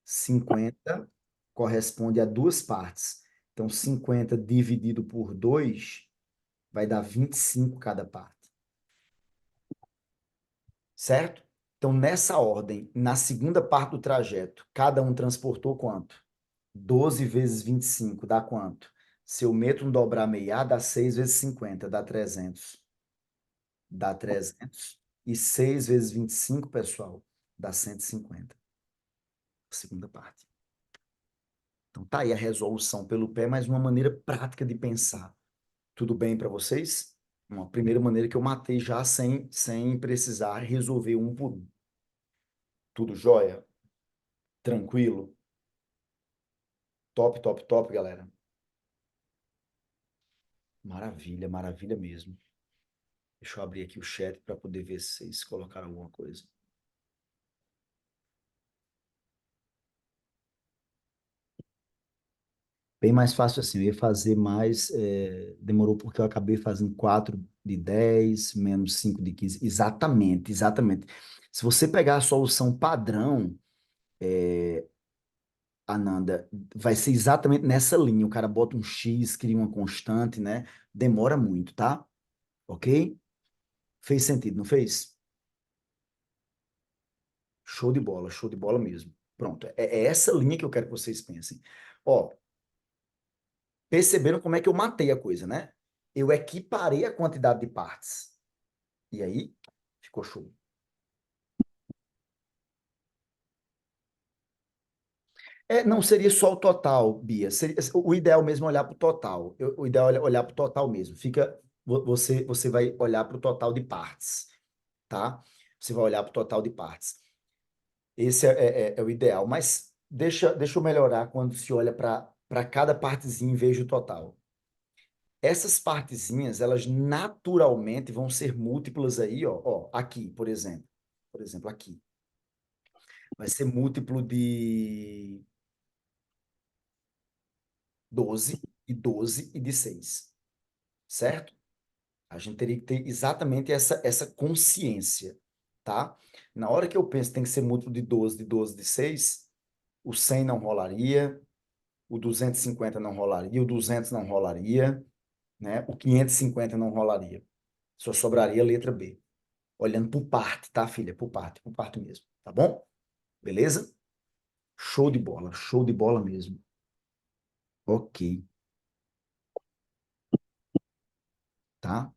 50 corresponde a duas partes. Então, 50 dividido por 2 vai dar 25 cada parte. Certo? Então, nessa ordem, na segunda parte do trajeto, cada um transportou quanto? 12 vezes 25 dá quanto? Se eu meto um dobrar meia, dá 6 vezes 50, dá 300. Dá 300. E 6 vezes 25, pessoal, dá 150. Segunda parte. Então, tá aí a resolução pelo pé, mas uma maneira prática de pensar. Tudo bem para vocês? Uma primeira maneira que eu matei já sem precisar resolver um por um. Tudo jóia? Tranquilo? Top, top, top, galera. Maravilha, maravilha mesmo. Deixa eu abrir aqui o chat para poder ver se vocês colocaram alguma coisa. Bem mais fácil assim, eu ia fazer mais, demorou porque eu acabei fazendo 4 de 10 menos 5 de 15. Exatamente, exatamente. Se você pegar a solução padrão, Ananda, vai ser exatamente nessa linha. O cara bota um X, cria uma constante, né? Demora muito, tá? Ok? Fez sentido, não fez? Show de bola mesmo. Pronto, é essa linha que eu quero que vocês pensem. Ó, perceberam como é que eu matei a coisa, né? Eu equiparei a quantidade de partes. E aí, ficou show. Não seria só o total, Bia. O ideal mesmo é olhar para o total. O ideal é olhar para o total mesmo. Você vai olhar para o total de partes, tá? Você vai olhar para o total de partes. Esse é o ideal. Mas deixa eu melhorar quando se olha para cada partezinha em vez do total. Essas partezinhas, elas naturalmente vão ser múltiplas aí, ó, aqui, por exemplo. Por exemplo, aqui. Vai ser múltiplo de 12 e 12 e de 6, certo? A gente teria que ter exatamente essa consciência, tá? Na hora que eu penso que tem que ser múltiplo de 12 de 6, o 100 não rolaria, o 250 não rolaria, o 200 não rolaria, né? O 550 não rolaria. Só sobraria a letra B. Olhando por parte, tá, filha? Por parte mesmo, tá bom? Beleza? Show de bola mesmo. Ok, tá?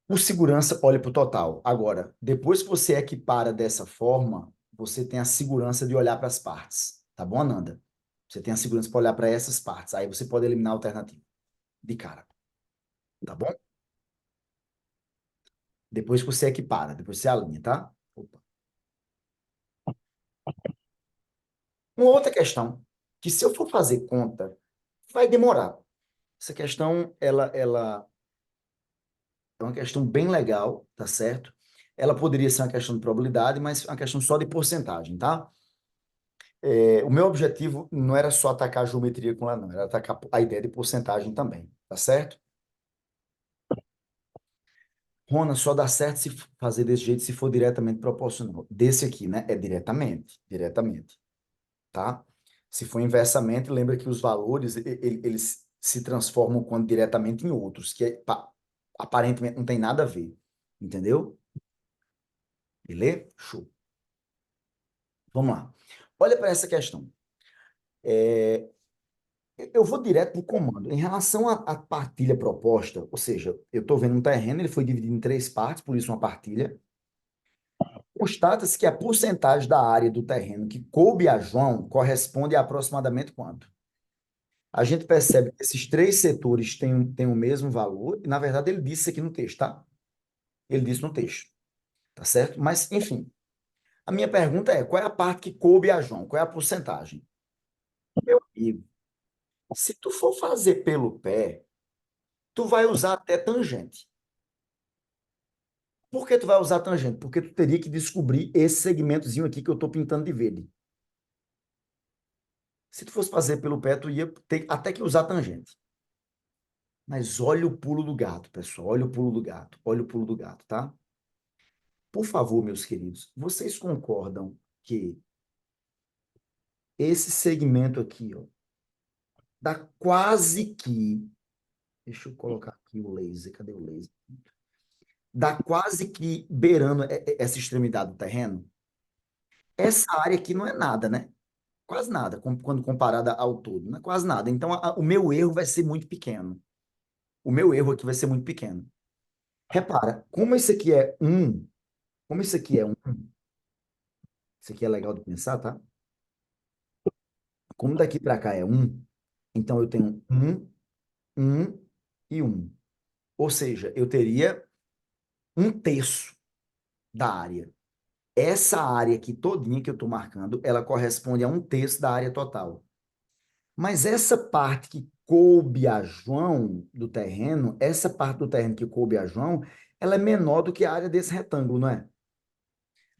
O segurança olha para o total. Agora, depois que você equipara dessa forma, você tem a segurança de olhar para as partes. Tá bom, Ananda? Você tem a segurança para olhar para essas partes. Aí você pode eliminar a alternativa de cara. Tá bom? Depois que você equipara, depois você alinha, tá? Opa. Uma outra questão, que se eu for fazer conta, vai demorar. Essa questão, ela é uma questão bem legal, tá certo? Ela poderia ser uma questão de probabilidade, mas é uma questão só de porcentagem, tá? O meu objetivo não era só atacar a geometria com ela, não, era atacar a ideia de porcentagem também, tá certo? Rona, só dá certo se fazer desse jeito se for diretamente proporcional. Desse aqui, né? É diretamente, diretamente, tá? Se for inversamente, lembra que os valores, eles se transformam quando diretamente em outros, que aparentemente não tem nada a ver. Entendeu? Beleza? Show. Vamos lá. Olha para essa questão. É, eu vou direto para o comando. Em relação à partilha proposta, ou seja, eu estou vendo um terreno, ele foi dividido em três partes, por isso uma partilha. Constata-se que a porcentagem da área do terreno que coube a João corresponde a aproximadamente quanto? A gente percebe que esses três setores têm o mesmo valor, e na verdade ele disse isso aqui no texto, tá? Ele disse no texto, tá certo? Mas, enfim, a minha pergunta é, qual é a parte que coube a João? Qual é a porcentagem? Meu amigo, se tu for fazer pelo pé, tu vai usar até tangente. Por que tu vai usar tangente? Porque tu teria que descobrir esse segmentozinho aqui que eu estou pintando de verde. Se tu fosse fazer pelo pé, tu ia ter até que usar tangente. Mas olha o pulo do gato, pessoal. Olha o pulo do gato. Olha o pulo do gato, tá? Por favor, meus queridos, vocês concordam que esse segmento aqui, ó, dá quase que. Deixa eu colocar aqui o laser. Cadê o laser? Dá quase que beirando essa extremidade do terreno. Essa área aqui não é nada, né? Quase nada, quando comparada ao todo, não é quase nada. Então, o meu erro vai ser muito pequeno. O meu erro aqui vai ser muito pequeno. Repara, como isso aqui é como isso aqui é isso aqui é legal de pensar, tá? Como daqui para cá é então eu tenho um e um. Ou seja, eu teria um terço da área. Essa área aqui todinha que eu estou marcando, ela corresponde a um terço da área total. Mas essa parte que coube a João do terreno, essa parte do terreno que coube a João, ela é menor do que a área desse retângulo, não é?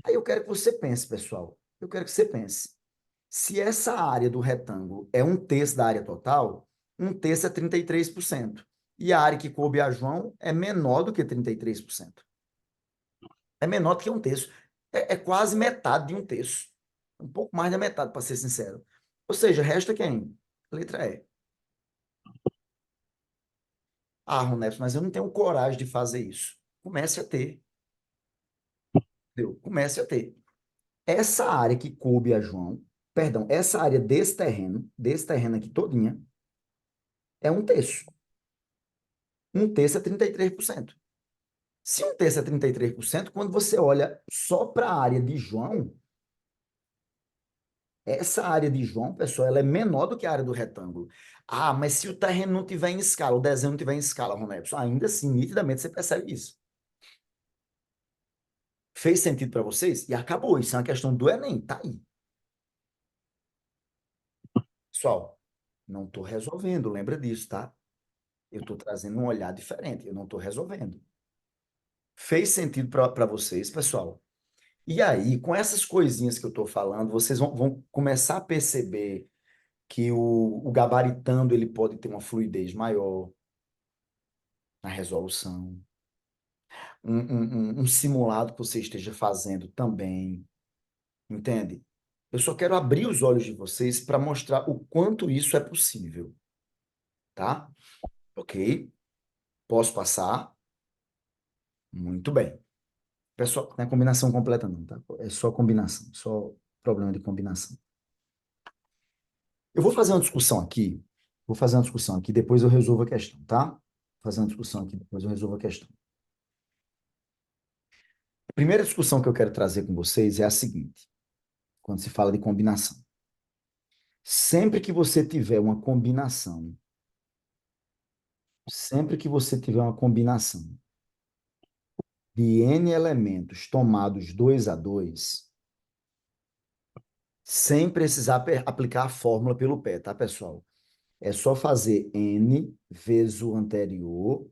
Aí eu quero que você pense, pessoal. Eu quero que você pense. Se essa área do retângulo é um terço da área total, um terço é 33%. E a área que coube a João é menor do que 33%. É menor do que um terço. É quase metade de um terço. Um pouco mais da metade, para ser sincero. Ou seja, resta quem? Letra E. Ah, Ronaldo, mas eu não tenho coragem de fazer isso. Comece a ter. Entendeu? Comece a ter. Essa área que coube a João, perdão, essa área desse terreno aqui todinha, é um terço. Um terço é 33%. Se um terço é 33%, quando você olha só para a área de João, essa área de João, pessoal, ela é menor do que a área do retângulo. Ah, mas se o terreno não tiver em escala, o desenho não tiver em escala, Ronaldo, ainda assim, nitidamente você percebe isso. Fez sentido para vocês? E acabou. Isso é uma questão do Enem, tá aí. Pessoal, não estou resolvendo, lembra disso, tá? Eu estou trazendo um olhar diferente, eu não estou resolvendo. Fez sentido para vocês, pessoal? E aí, com essas coisinhas que eu estou falando, vocês vão começar a perceber que o gabaritando ele pode ter uma fluidez maior na resolução. Um simulado que você esteja fazendo também, entende? Eu só quero abrir os olhos de vocês para mostrar o quanto isso é possível, tá? Ok? Posso passar? Muito bem. Pessoal, não é combinação completa não, tá? É só combinação, só problema de combinação. Eu vou fazer uma discussão aqui, depois eu resolvo a questão, tá? Vou fazer uma discussão aqui, depois eu resolvo a questão. A primeira discussão que eu quero trazer com vocês é a seguinte, quando se fala de combinação. Sempre que você tiver uma combinação, sempre que você tiver uma combinação de N elementos tomados 2 a 2, sem precisar aplicar a fórmula pelo pé, tá, pessoal? É só fazer N vezes o anterior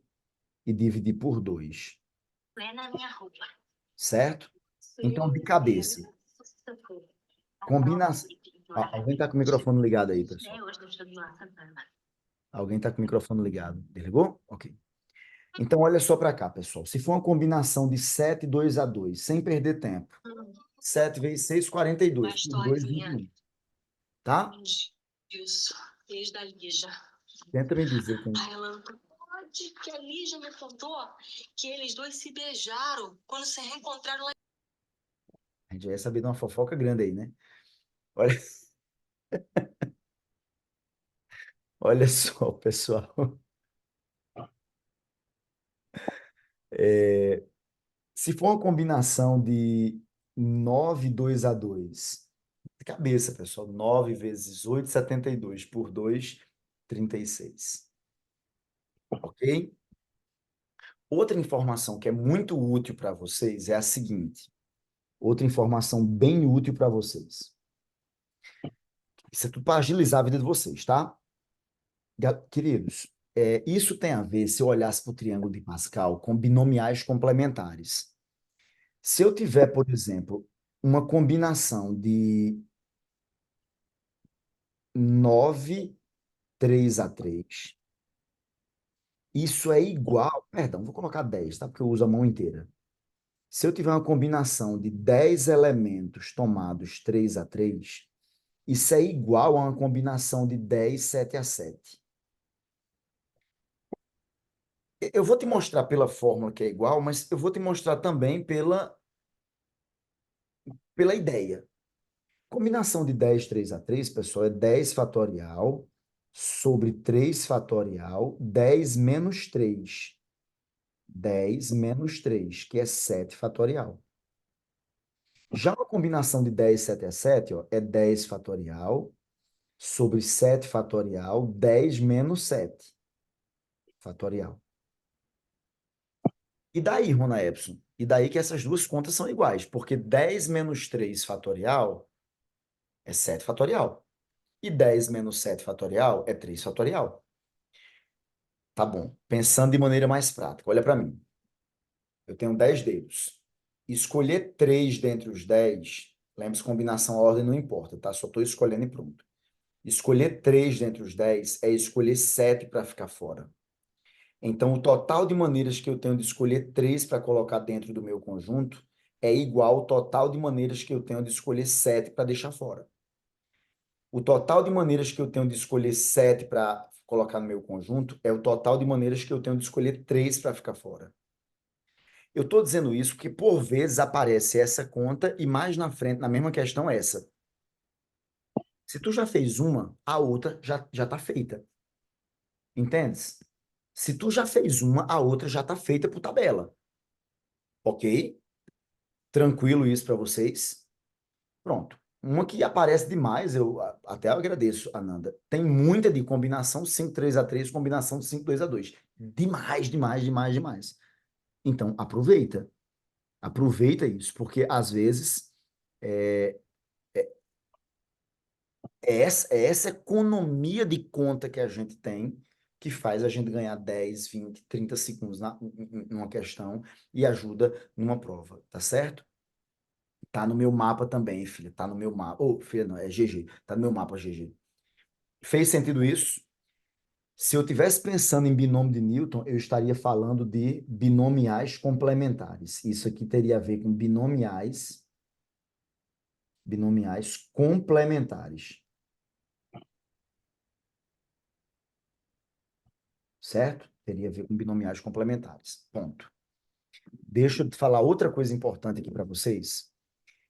e dividir por 2, certo? Então, de cabeça, combina... Alguém está com o microfone ligado aí, pessoal? Alguém está com o microfone ligado? Desligou? Ok. Então, olha só para cá, pessoal. Se for uma combinação de 7, 2 a 2, sem perder tempo, 7 vezes 6, 42. Por 2, 21. Tá? Tenta me dizer quem. Aí ela, pode, que a Lígia me contou que eles dois se beijaram quando se reencontraram lá. A gente vai saber de uma fofoca grande aí, né? Olha, olha só, pessoal. Se for uma combinação de 9 2 a 2, de cabeça, pessoal, 9 vezes 8, 72 por 2, 36. Ok? Outra informação que é muito útil para vocês é a seguinte. Outra informação bem útil para vocês. Isso é tudo para agilizar a vida de vocês, tá? Queridos, isso tem a ver, se eu olhasse para o triângulo de Pascal, com binomiais complementares. Se eu tiver, por exemplo, uma combinação de 9 3 a 3, isso é igual. Perdão, vou colocar 10, tá? Porque eu uso a mão inteira. Se eu tiver uma combinação de 10 elementos tomados 3 a 3, isso é igual a uma combinação de 10 7 a 7. Eu vou te mostrar pela fórmula que é igual, mas eu vou te mostrar também pela ideia. Combinação de 10 3 a 3, pessoal, é 10 fatorial sobre 3 fatorial, 10 menos 3. 10 menos 3, que é 7 fatorial. Já a combinação de 10 7 a 7, ó, é 10 fatorial sobre 7 fatorial, 10 menos 7 fatorial. E daí, Rona Epson? E daí que essas duas contas são iguais, porque 10 menos 3 fatorial é 7 fatorial. E 10 menos 7 fatorial é 3 fatorial. Tá bom. Pensando de maneira mais prática, olha para mim. Eu tenho 10 dedos. Escolher 3 dentre os 10, lembre-se, combinação, a ordem não importa, tá? Só estou escolhendo e pronto. Escolher 3 dentre os 10 é escolher 7 para ficar fora. Então, o total de maneiras que eu tenho de escolher 3 para colocar dentro do meu conjunto é igual ao total de maneiras que eu tenho de escolher 7 para deixar fora. O total de maneiras que eu tenho de escolher 7 para colocar no meu conjunto é o total de maneiras que eu tenho de escolher 3 para ficar fora. Eu estou dizendo isso porque, por vezes, aparece essa conta e mais na frente, na mesma questão, essa. Se tu já fez uma, a outra já está feita. Entendes? Se tu já fez uma, a outra já está feita por tabela. Ok? Tranquilo isso para vocês? Pronto. Uma que aparece demais, eu até agradeço, Ananda. Tem muita de combinação 5 3 a 3, combinação de 5 2 a 2. Demais, demais, demais, demais. Então, aproveita. Aproveita isso, porque às vezes é, é essa economia de conta que a gente tem que faz a gente ganhar 10, 20, 30 segundos numa questão e ajuda numa prova, tá certo? Tá no meu mapa também, filha. Tá no meu mapa. Ô, filha, não, é GG. Tá no meu mapa, GG. Fez sentido isso? Se eu tivesse pensando em binômio de Newton, eu estaria falando de binomiais complementares. Isso aqui teria a ver com binomiais complementares, certo? Teria a ver com binomiais complementares. Ponto. Deixa eu te falar outra coisa importante aqui para vocês.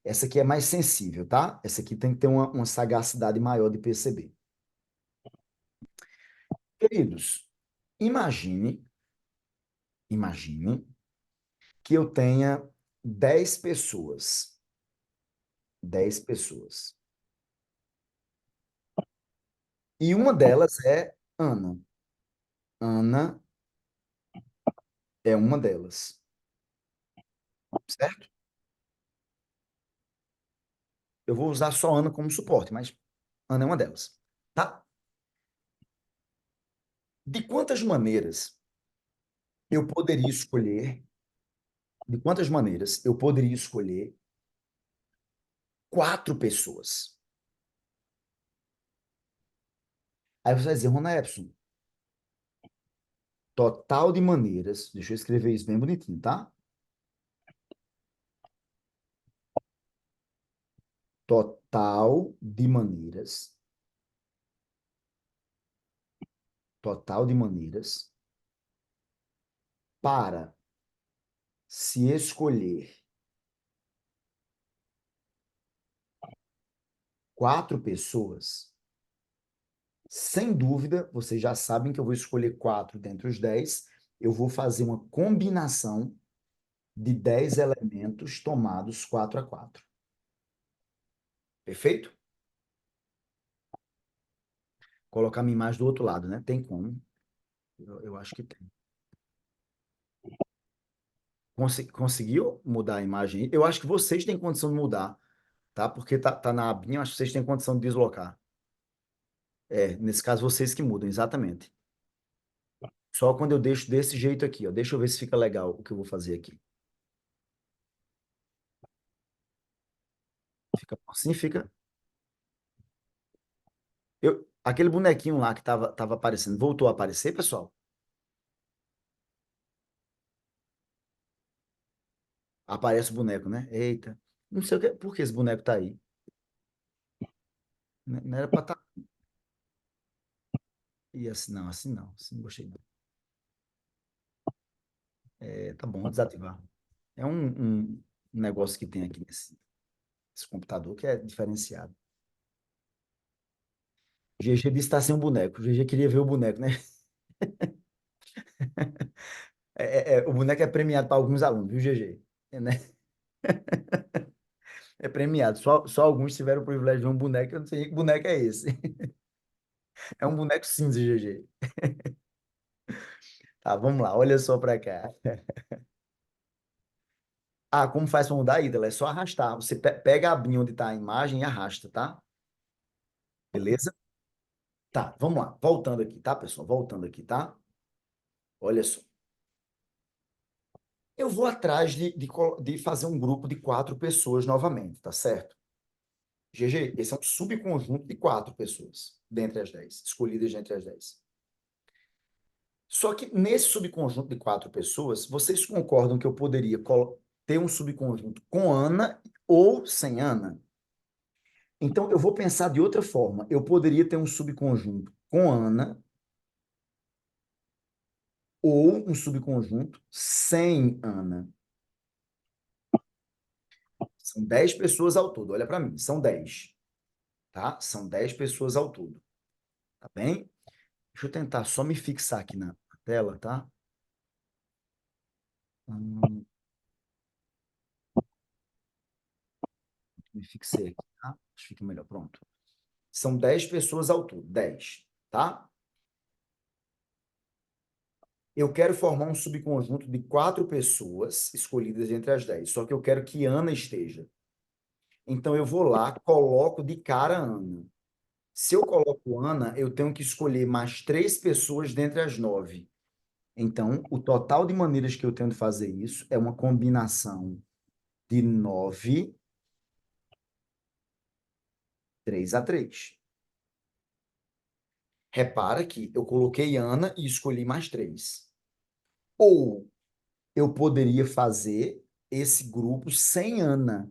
Essa aqui é mais sensível, tá? Essa aqui tem que ter uma sagacidade maior de perceber. Queridos, imagine que eu tenha 10 pessoas. 10 pessoas. E uma delas é Ana. Ana é uma delas, certo? Eu vou usar só Ana como suporte, mas Ana é uma delas, tá? De quantas maneiras eu poderia escolher, de quantas maneiras eu poderia escolher 4 pessoas? Aí você vai dizer, Rona Epson, total de maneiras, deixa eu escrever isso bem bonitinho, tá? Total de maneiras, total de maneiras para se escolher 4 pessoas, sem dúvida, vocês já sabem que eu vou escolher 4 dentre os 10, eu vou fazer uma combinação de 10 elementos tomados 4 a 4. Perfeito? Colocar minha imagem do outro lado, né? Tem como. Eu acho que tem. Conseguiu mudar a imagem aí? Eu acho que vocês têm condição de mudar, tá? Porque tá na abinha, eu acho que vocês têm condição de deslocar. Nesse caso, vocês que mudam, exatamente. Só quando eu deixo desse jeito aqui, ó. Deixa eu ver se fica legal o que eu vou fazer aqui. Fica assim, fica. Aquele bonequinho lá que tava aparecendo, voltou a aparecer, pessoal? Aparece o boneco, né? Eita. Não sei por que esse boneco tá aí. Não era pra estar. E assim não, assim não. Assim não gostei não. Tá bom, vou desativar. É um negócio que tem aqui nesse computador que é diferenciado. GG disse que tá sem um boneco. GG queria ver o boneco, né? O boneco é premiado para alguns alunos, viu, GG? Né? É premiado. Só alguns tiveram o privilégio de ver um boneco. Eu não sei que boneco é esse. É um boneco cinza, GG. Tá, vamos lá. Olha só para cá. Ah, como faz para mudar, Ítala? É só arrastar. Você pega a abinha onde está a imagem e arrasta, tá? Beleza? Tá, vamos lá. Voltando aqui, tá, pessoal? Voltando aqui, tá? Olha só. Eu vou atrás de fazer um grupo de 4 pessoas novamente, tá certo? GG, esse é um subconjunto de 4 pessoas, dentre as 10, escolhidas dentre as 10. Só que nesse subconjunto de 4 pessoas, vocês concordam que eu poderia ter um subconjunto com Ana ou sem Ana? Então, eu vou pensar de outra forma. Eu poderia ter um subconjunto com Ana ou um subconjunto sem Ana. São 10 pessoas ao todo. Olha para mim, são 10. Tá? São 10 pessoas ao todo. Tá bem? Deixa eu tentar só me fixar aqui na tela, tá? Me fixei aqui, tá? Acho que fica melhor. Pronto. São 10 pessoas ao todo. 10, tá? Eu quero formar um subconjunto de 4 pessoas escolhidas entre as 10. Só que eu quero que Ana esteja. Então, eu vou lá, coloco de cara a Ana. Se eu coloco Ana, eu tenho que escolher mais 3 pessoas dentre as 9. Então, o total de maneiras que eu tenho de fazer isso é uma combinação de 9, 3 a 3. Repara que eu coloquei Ana e escolhi mais 3. Ou eu poderia fazer esse grupo sem Ana.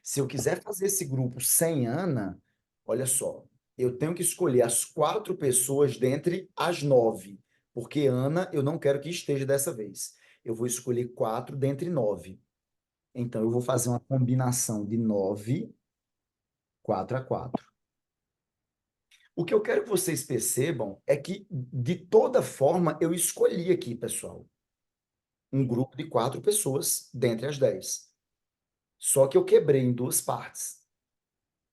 Se eu quiser fazer esse grupo sem Ana, olha só, eu tenho que escolher as 4 pessoas dentre as 9, porque Ana eu não quero que esteja dessa vez. Eu vou escolher 4 dentre 9. Então, eu vou fazer uma combinação de 9, 4 a 4. O que eu quero que vocês percebam é que, de toda forma, eu escolhi aqui, pessoal, um grupo de 4 pessoas dentre as 10. Só que eu quebrei em 2 partes,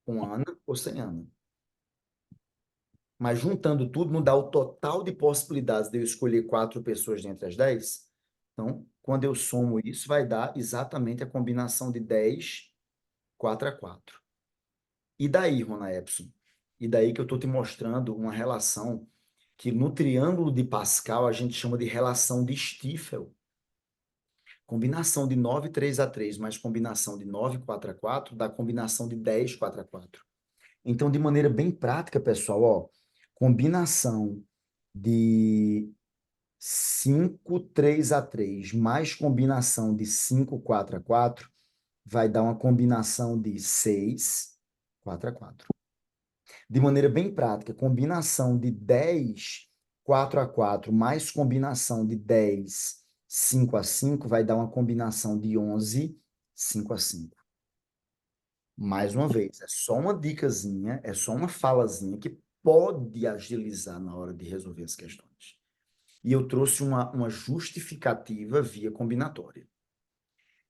com Ana ou sem Ana. Mas juntando tudo, não dá o total de possibilidades de eu escolher 4 pessoas dentre as 10. Então, quando eu somo isso, vai dar exatamente a combinação de 10, 4 a 4. E daí, Rona Epson? E daí que eu estou te mostrando uma relação que no triângulo de Pascal a gente chama de relação de Stiefel. Combinação de 9, 3 a 3, mais combinação de 9, 4 a 4, dá combinação de 10, 4 a 4. Então, de maneira bem prática, pessoal, ó, combinação de 5, 3 a 3, mais combinação de 5, 4 a 4, vai dar uma combinação de 6, 4 a 4. De maneira bem prática, combinação de 10 4 a 4 mais combinação de 10, 5 a 5, vai dar uma combinação de 11, 5 a 5. Mais uma vez, é só uma dicasinha, é só uma falazinha que pode agilizar na hora de resolver as questões. E eu trouxe uma justificativa via combinatória.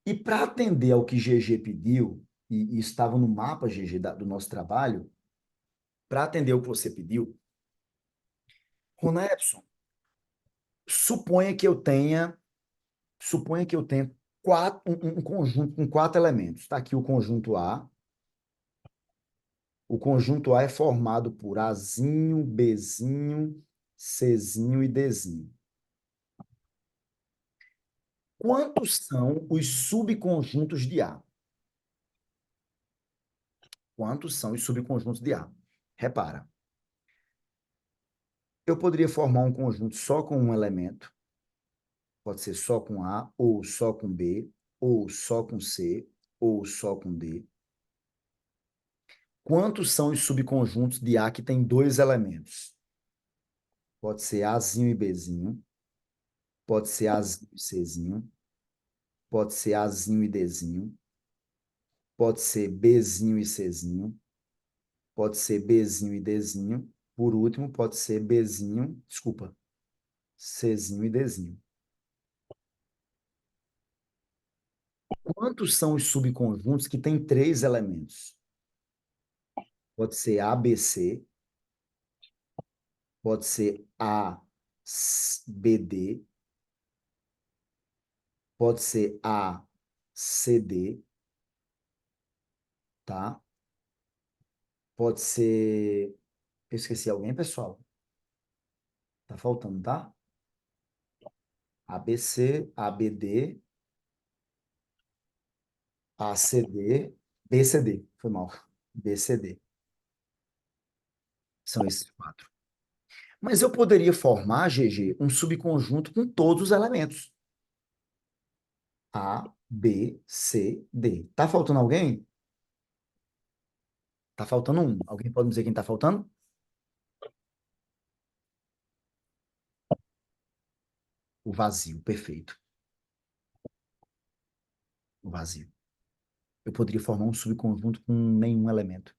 E para atender ao que GG pediu, e estava no mapa, GG, do nosso trabalho, para atender o que você pediu, Rona Epson, suponha que eu tenha um conjunto com 4 elementos. Está aqui o conjunto A. O conjunto A é formado por Azinho, Bzinho, Czinho e Dzinho. Quantos são os subconjuntos de A? Quantos são os subconjuntos de A? Repara. Eu poderia formar um conjunto só com um elemento. Pode ser só com A, ou só com B, ou só com C, ou só com D. Quantos são os subconjuntos de A que tem 2 elementos? Pode ser Azinho e Bzinho. Pode ser Azinho e Czinho. Pode ser Azinho e Dzinho. Pode ser Bzinho e Czinho. Pode ser Bzinho e Dzinho. Por último, pode ser Czinho e Dzinho. Quantos são os subconjuntos que têm 3 elementos? Pode ser ABC, pode ser ABD, pode ser ACD, tá? Pode ser... Eu esqueci alguém, pessoal? Tá faltando, tá? ABC, ABD, ACD, BCD. Foi mal. BCD. São esses 4. Mas eu poderia formar, GG, um subconjunto com todos os elementos. A, B, C, D. Tá faltando alguém? Tá faltando um. Alguém pode me dizer quem tá faltando? O vazio, perfeito. O vazio. Eu poderia formar um subconjunto com nenhum elemento.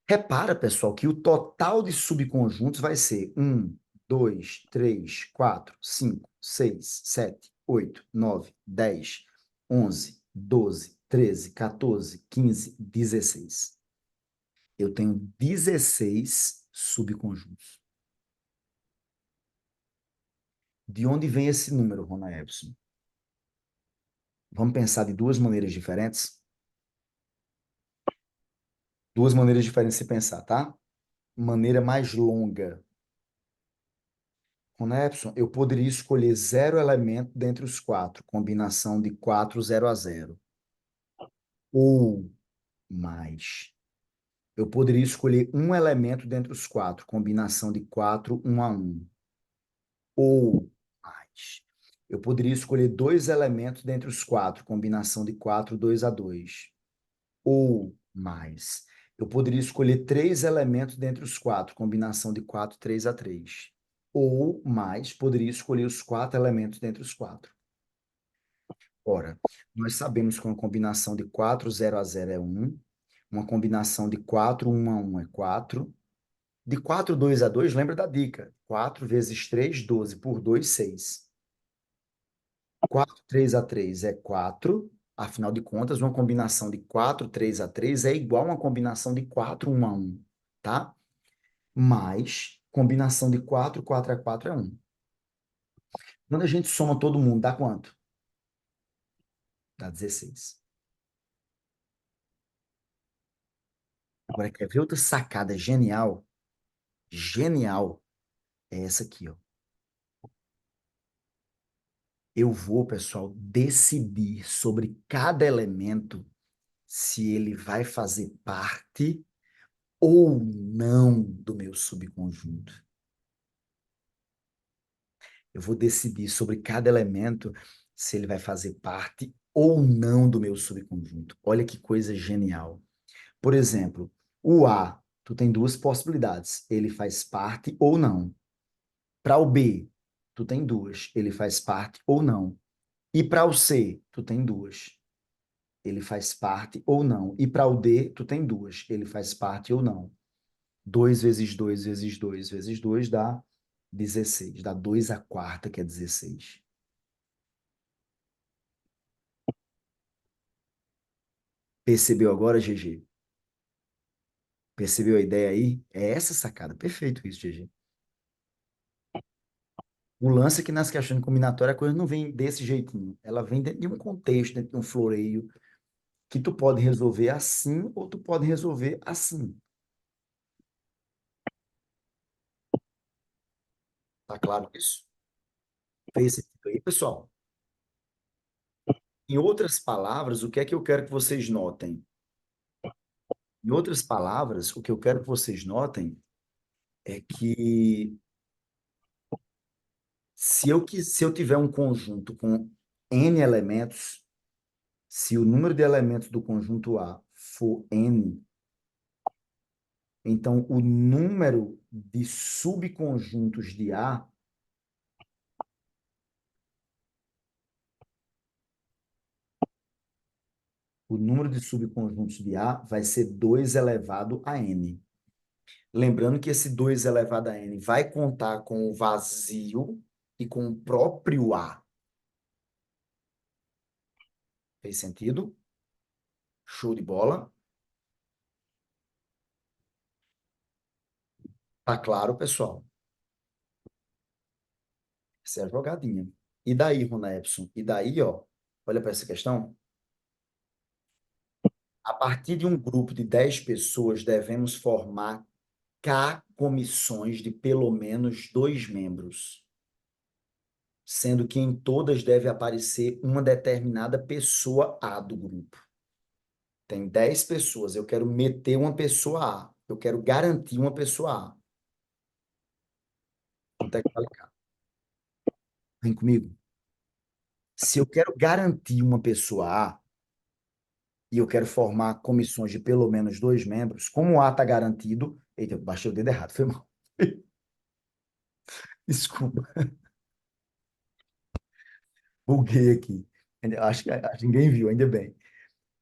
Repara, pessoal, que o total de subconjuntos vai ser 1, 2, 3, 4, 5, 6, 7, 8, 9, 10, 11, 12, 13, 14, 15, 16. Eu tenho 16 subconjuntos. De onde vem esse número, Rona Epson? Vamos pensar de duas maneiras diferentes? Duas maneiras diferentes de se pensar, tá? Maneira mais longa. Rona Epson, eu poderia escolher 0 elemento dentre os 4, combinação de 4, 0 a 0. Ou mais. Eu poderia escolher um elemento dentre os 4, combinação de 4, 1 a 1. Ou mais. Eu poderia escolher 2 elementos dentre os 4, combinação de 4, 2 a 2. Ou mais. Eu poderia escolher 3 elementos dentre os 4, combinação de 4, 3 a 3. Ou mais, poderia escolher os 4 elementos dentre os 4. Ora, nós sabemos que uma combinação de 4, 0 a 0 é 1, uma combinação de 4, 1 a 1 é 4, de 4, 2 a 2, lembra da dica, 4 vezes 3, 12, por 2, 6. 4, 3 a 3 é 4, afinal de contas, uma combinação de 4, 3 a 3 é igual a uma combinação de 4, 1 a 1, tá? Mais combinação de 4, 4 a 4 é 1. Quando a gente soma todo mundo, dá quanto? Dá 16. Agora, quer ver outra sacada genial? Genial é essa aqui, ó. Eu vou, pessoal, decidir sobre cada elemento se ele vai fazer parte ou não do meu subconjunto. Eu vou decidir sobre cada elemento se ele vai fazer parte ou não do meu subconjunto. Olha que coisa genial. Por exemplo, o A, tu tem duas possibilidades. Ele faz parte ou não. Para o B, tu tem duas. Ele faz parte ou não. E para o C, tu tem duas. Ele faz parte ou não. E para o D, tu tem duas. Ele faz parte ou não. 2 vezes 2 vezes 2 vezes 2 dá 16. Dá 2 à quarta, que é 16. Percebeu agora, GG? Percebeu a ideia aí? É essa sacada. Perfeito isso, GG. O lance é que nas questões combinatórias a coisa não vem desse jeitinho. Ela vem dentro de um contexto, dentro de um floreio, que tu pode resolver assim ou tu pode resolver assim. Tá claro isso? Fez sentido aí, pessoal? Em outras palavras, o que é que eu quero que vocês notem? Em outras palavras, o que eu quero que vocês notem é que se eu tiver um conjunto com n elementos, se o número de elementos do conjunto A for n, então o número de subconjuntos de A, o número de subconjuntos de A vai ser 2 elevado a n. Lembrando que esse 2 elevado a n vai contar com o vazio e com o próprio A. Fez sentido? Show de bola? Tá claro, pessoal? Essa é a jogadinha. E daí, Rona Epson? E daí, ó, olha para essa questão. A partir de um grupo de 10 pessoas, devemos formar K comissões de pelo menos 2 membros, sendo que em todas deve aparecer uma determinada pessoa A do grupo. Tem 10 pessoas, eu quero meter uma pessoa A, eu quero garantir uma pessoa A. Quanto é que vale cá? Vem comigo. Se eu quero garantir uma pessoa A, e eu quero formar comissões de pelo menos 2 membros, como o A está garantido. Eita, eu baixei o dedo errado, foi mal. Desculpa, buguei aqui. Acho que ninguém viu, ainda bem.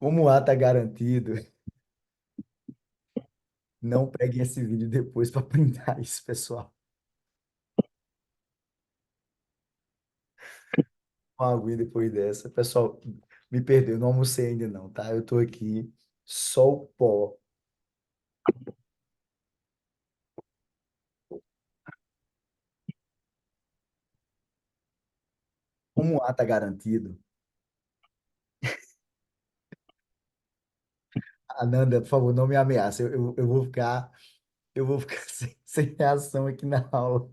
Como o A está garantido, não peguem esse vídeo depois para printar isso, pessoal. Uma aguinha depois dessa. Pessoal, me perdeu, não almocei ainda não, tá? Eu estou aqui, só o pó. Como o A está garantido, Ananda, por favor, não me ameace. Eu vou ficar sem reação aqui na aula.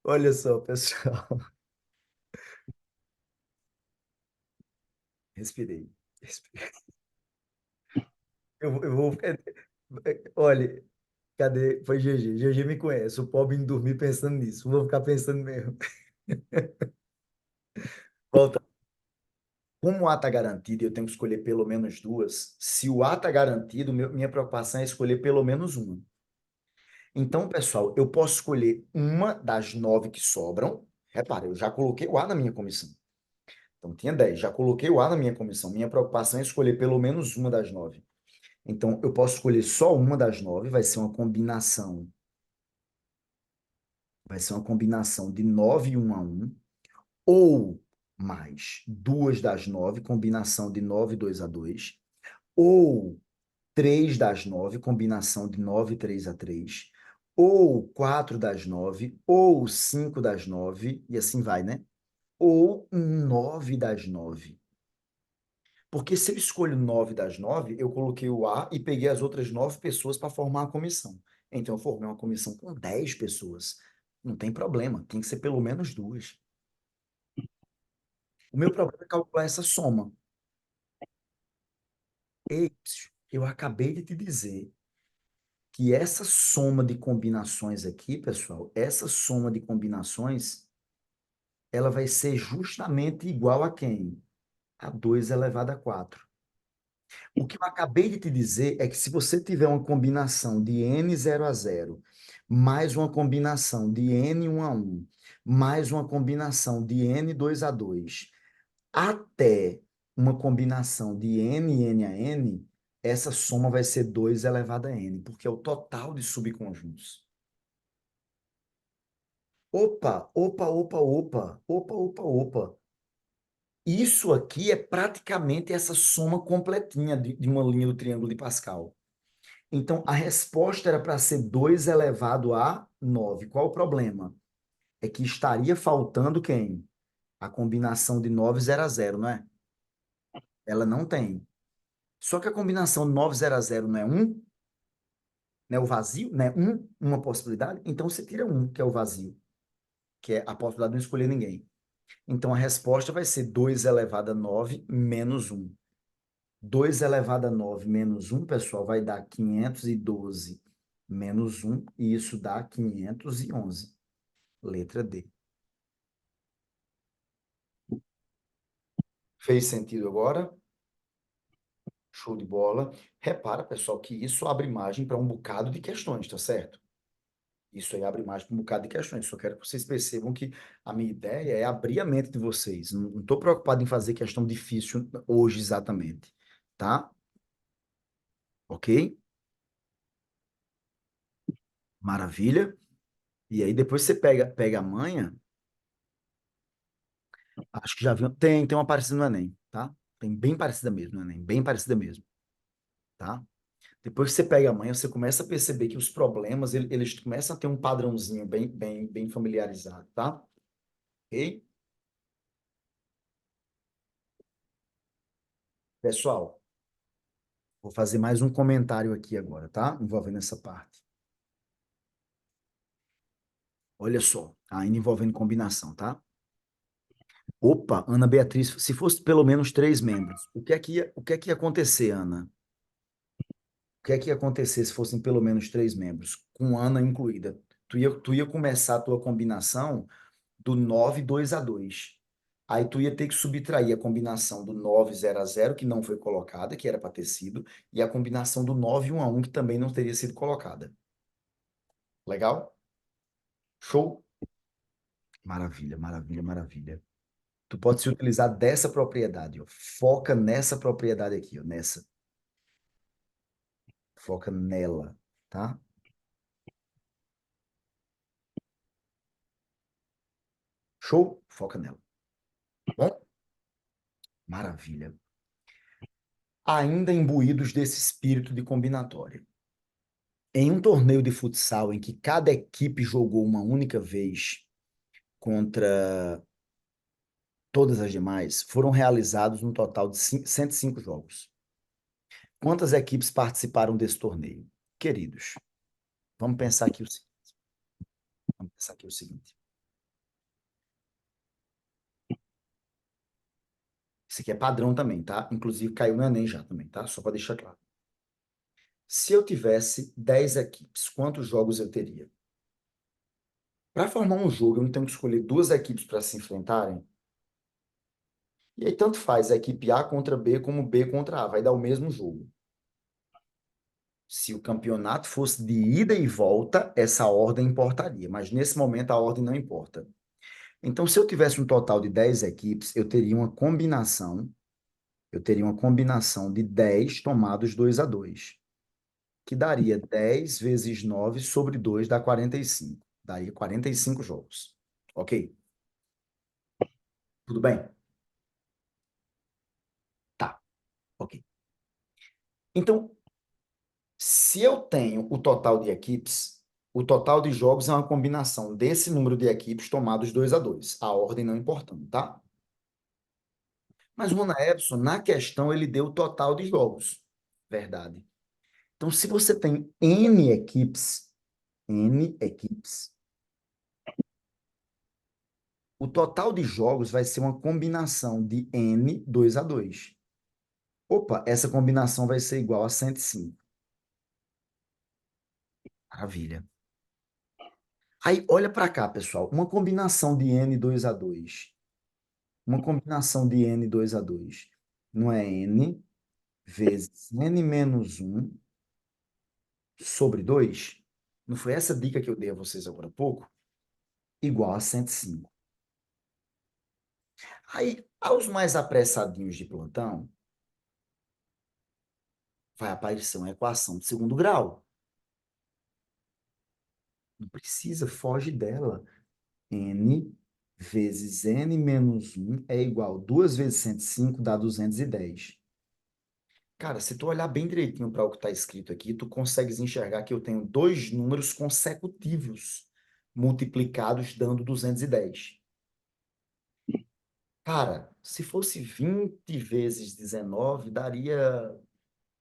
Olha só, pessoal. Respirei. Respirei. Eu vou ficar. Olha, cadê? Foi GG. GG me conhece. O pobre indo dormir pensando nisso. Vou ficar pensando mesmo. Volta. Como o A está garantido, eu tenho que escolher pelo menos duas. Se o A está garantido, minha preocupação é escolher pelo menos uma. Então, pessoal, eu posso escolher uma das 9 que sobram. Repara, eu já coloquei o A na minha comissão. Então, tinha 10. Já coloquei o A na minha comissão. Minha preocupação é escolher pelo menos uma das 9. Então, eu posso escolher só uma das 9. Vai ser uma combinação. Vai ser uma combinação de 9 e 1 a 1. Ou mais duas das 9, combinação de 9 2 a 2. Ou 3 das 9, combinação de 9 3 a 3. Ou 4 das 9. Ou 5 das 9. E assim vai, né? Ou 9 das 9. Porque se eu escolho 9 das 9, eu coloquei o A e peguei as outras 9 pessoas para formar a comissão. Então, eu formei uma comissão com 10 pessoas. Não tem problema, tem que ser pelo menos duas. O meu problema é calcular essa soma. Ei, eu acabei de te dizer que essa soma de combinações aqui, pessoal, essa soma de combinações, ela vai ser justamente igual a quem? A 2 elevado a 4. O que eu acabei de te dizer é que se você tiver uma combinação de n 0 a 0, mais uma combinação de n 1 a 1, mais uma combinação de n 2 a 2, até uma combinação de n a n, essa soma vai ser 2 elevado a n, porque é o total de subconjuntos. Opa, opa, opa, opa, opa, opa, opa. Isso aqui é praticamente essa soma completinha de uma linha do triângulo de Pascal. Então, a resposta era para ser 2 elevado a 9. Qual o problema? É que estaria faltando quem? A combinação de 9 0 a 0, não é? Ela não tem. Só que a combinação de 9 0 a 0 não é 1, não é o vazio, não é 1, uma possibilidade. Então, você tira 1, que é o vazio, que é a possibilidade de não escolher ninguém. Então, a resposta vai ser 2 elevado a 9 menos 1. 2 elevado a 9 menos 1, pessoal, vai dar 512 menos 1, e isso dá 511. Letra D. Fez sentido agora? Show de bola. Repara, pessoal, que isso abre margem para um bocado de questões, tá certo? Isso aí abre margem para um bocado de questões. Só quero que vocês percebam que a minha ideia é abrir a mente de vocês. Não estou preocupado em fazer questão difícil hoje exatamente, tá? Ok? Maravilha. E aí depois você pega a manha. Acho que já viu. Tem uma parecida no Enem, tá? Tem bem parecida mesmo no Enem, bem parecida mesmo, tá? Depois que você pega a manha, você começa a perceber que os problemas, eles começam a ter um padrãozinho bem familiarizado, tá? Ok? Pessoal, vou fazer mais um comentário aqui agora, tá? Envolvendo essa parte. Olha só, ainda envolvendo combinação, tá? Opa, Ana Beatriz, se fosse pelo menos 3 membros, o que é que ia acontecer, Ana? O que é que ia acontecer se fossem pelo menos 3 membros, com Ana incluída? Tu ia começar a tua combinação do 9 2 a 2. Aí tu ia ter que subtrair a combinação do 9 0 a 0, que não foi colocada, que era para ter sido, e a combinação do 9 1 a 1, que também não teria sido colocada. Legal? Show? Maravilha, maravilha, maravilha. Tu pode se utilizar dessa propriedade, ó. Foca nessa propriedade aqui, ó, nessa. Foca nela, tá? Show? Foca nela. Bom? Maravilha. Ainda imbuídos desse espírito de combinatória. Em um torneio de futsal em que cada equipe jogou uma única vez contra todas as demais, foram realizados um total de 105 jogos. Quantas equipes participaram desse torneio? Queridos, vamos pensar aqui o seguinte. Vamos pensar aqui o seguinte. Isso aqui é padrão também, tá? Inclusive caiu no Enem já também, tá? Só para deixar claro. Se eu tivesse 10 equipes, quantos jogos eu teria? Para formar um jogo, eu não tenho que escolher 2 equipes para se enfrentarem? E aí tanto faz a equipe A contra B como B contra A, vai dar o mesmo jogo. Se o campeonato fosse de ida e volta, essa ordem importaria, mas nesse momento a ordem não importa. Então, se eu tivesse um total de 10 equipes, eu teria uma combinação de 10 tomados 2 a 2, que daria 10 vezes 9 sobre 2 dá 45. Daria 45 jogos. Ok? Tudo bem? Tá, ok. Então, se eu tenho o total de equipes, o total de jogos é uma combinação desse número de equipes tomados 2 a 2. A ordem não importando, tá? Mas o Mona Epson, na questão, ele deu o total de jogos. Verdade. Então, se você tem N equipes, o total de jogos vai ser uma combinação de N 2 a 2. Opa, essa combinação vai ser igual a 105. Maravilha. Aí, olha para cá, pessoal. Uma combinação de N 2 a 2. Uma combinação de N 2 a 2. Não é N vezes n menos 1 sobre 2. Não foi essa dica que eu dei a vocês agora há pouco? Igual a 105. Aí, aos mais apressadinhos de plantão, vai aparecer uma equação de segundo grau. Não precisa, foge dela. N vezes n menos 1 é igual a 2 vezes 105 dá 210. Cara, se tu olhar bem direitinho para o que está escrito aqui, tu consegues enxergar que eu tenho dois números consecutivos multiplicados dando 210. Cara, se fosse 20 vezes 19, daria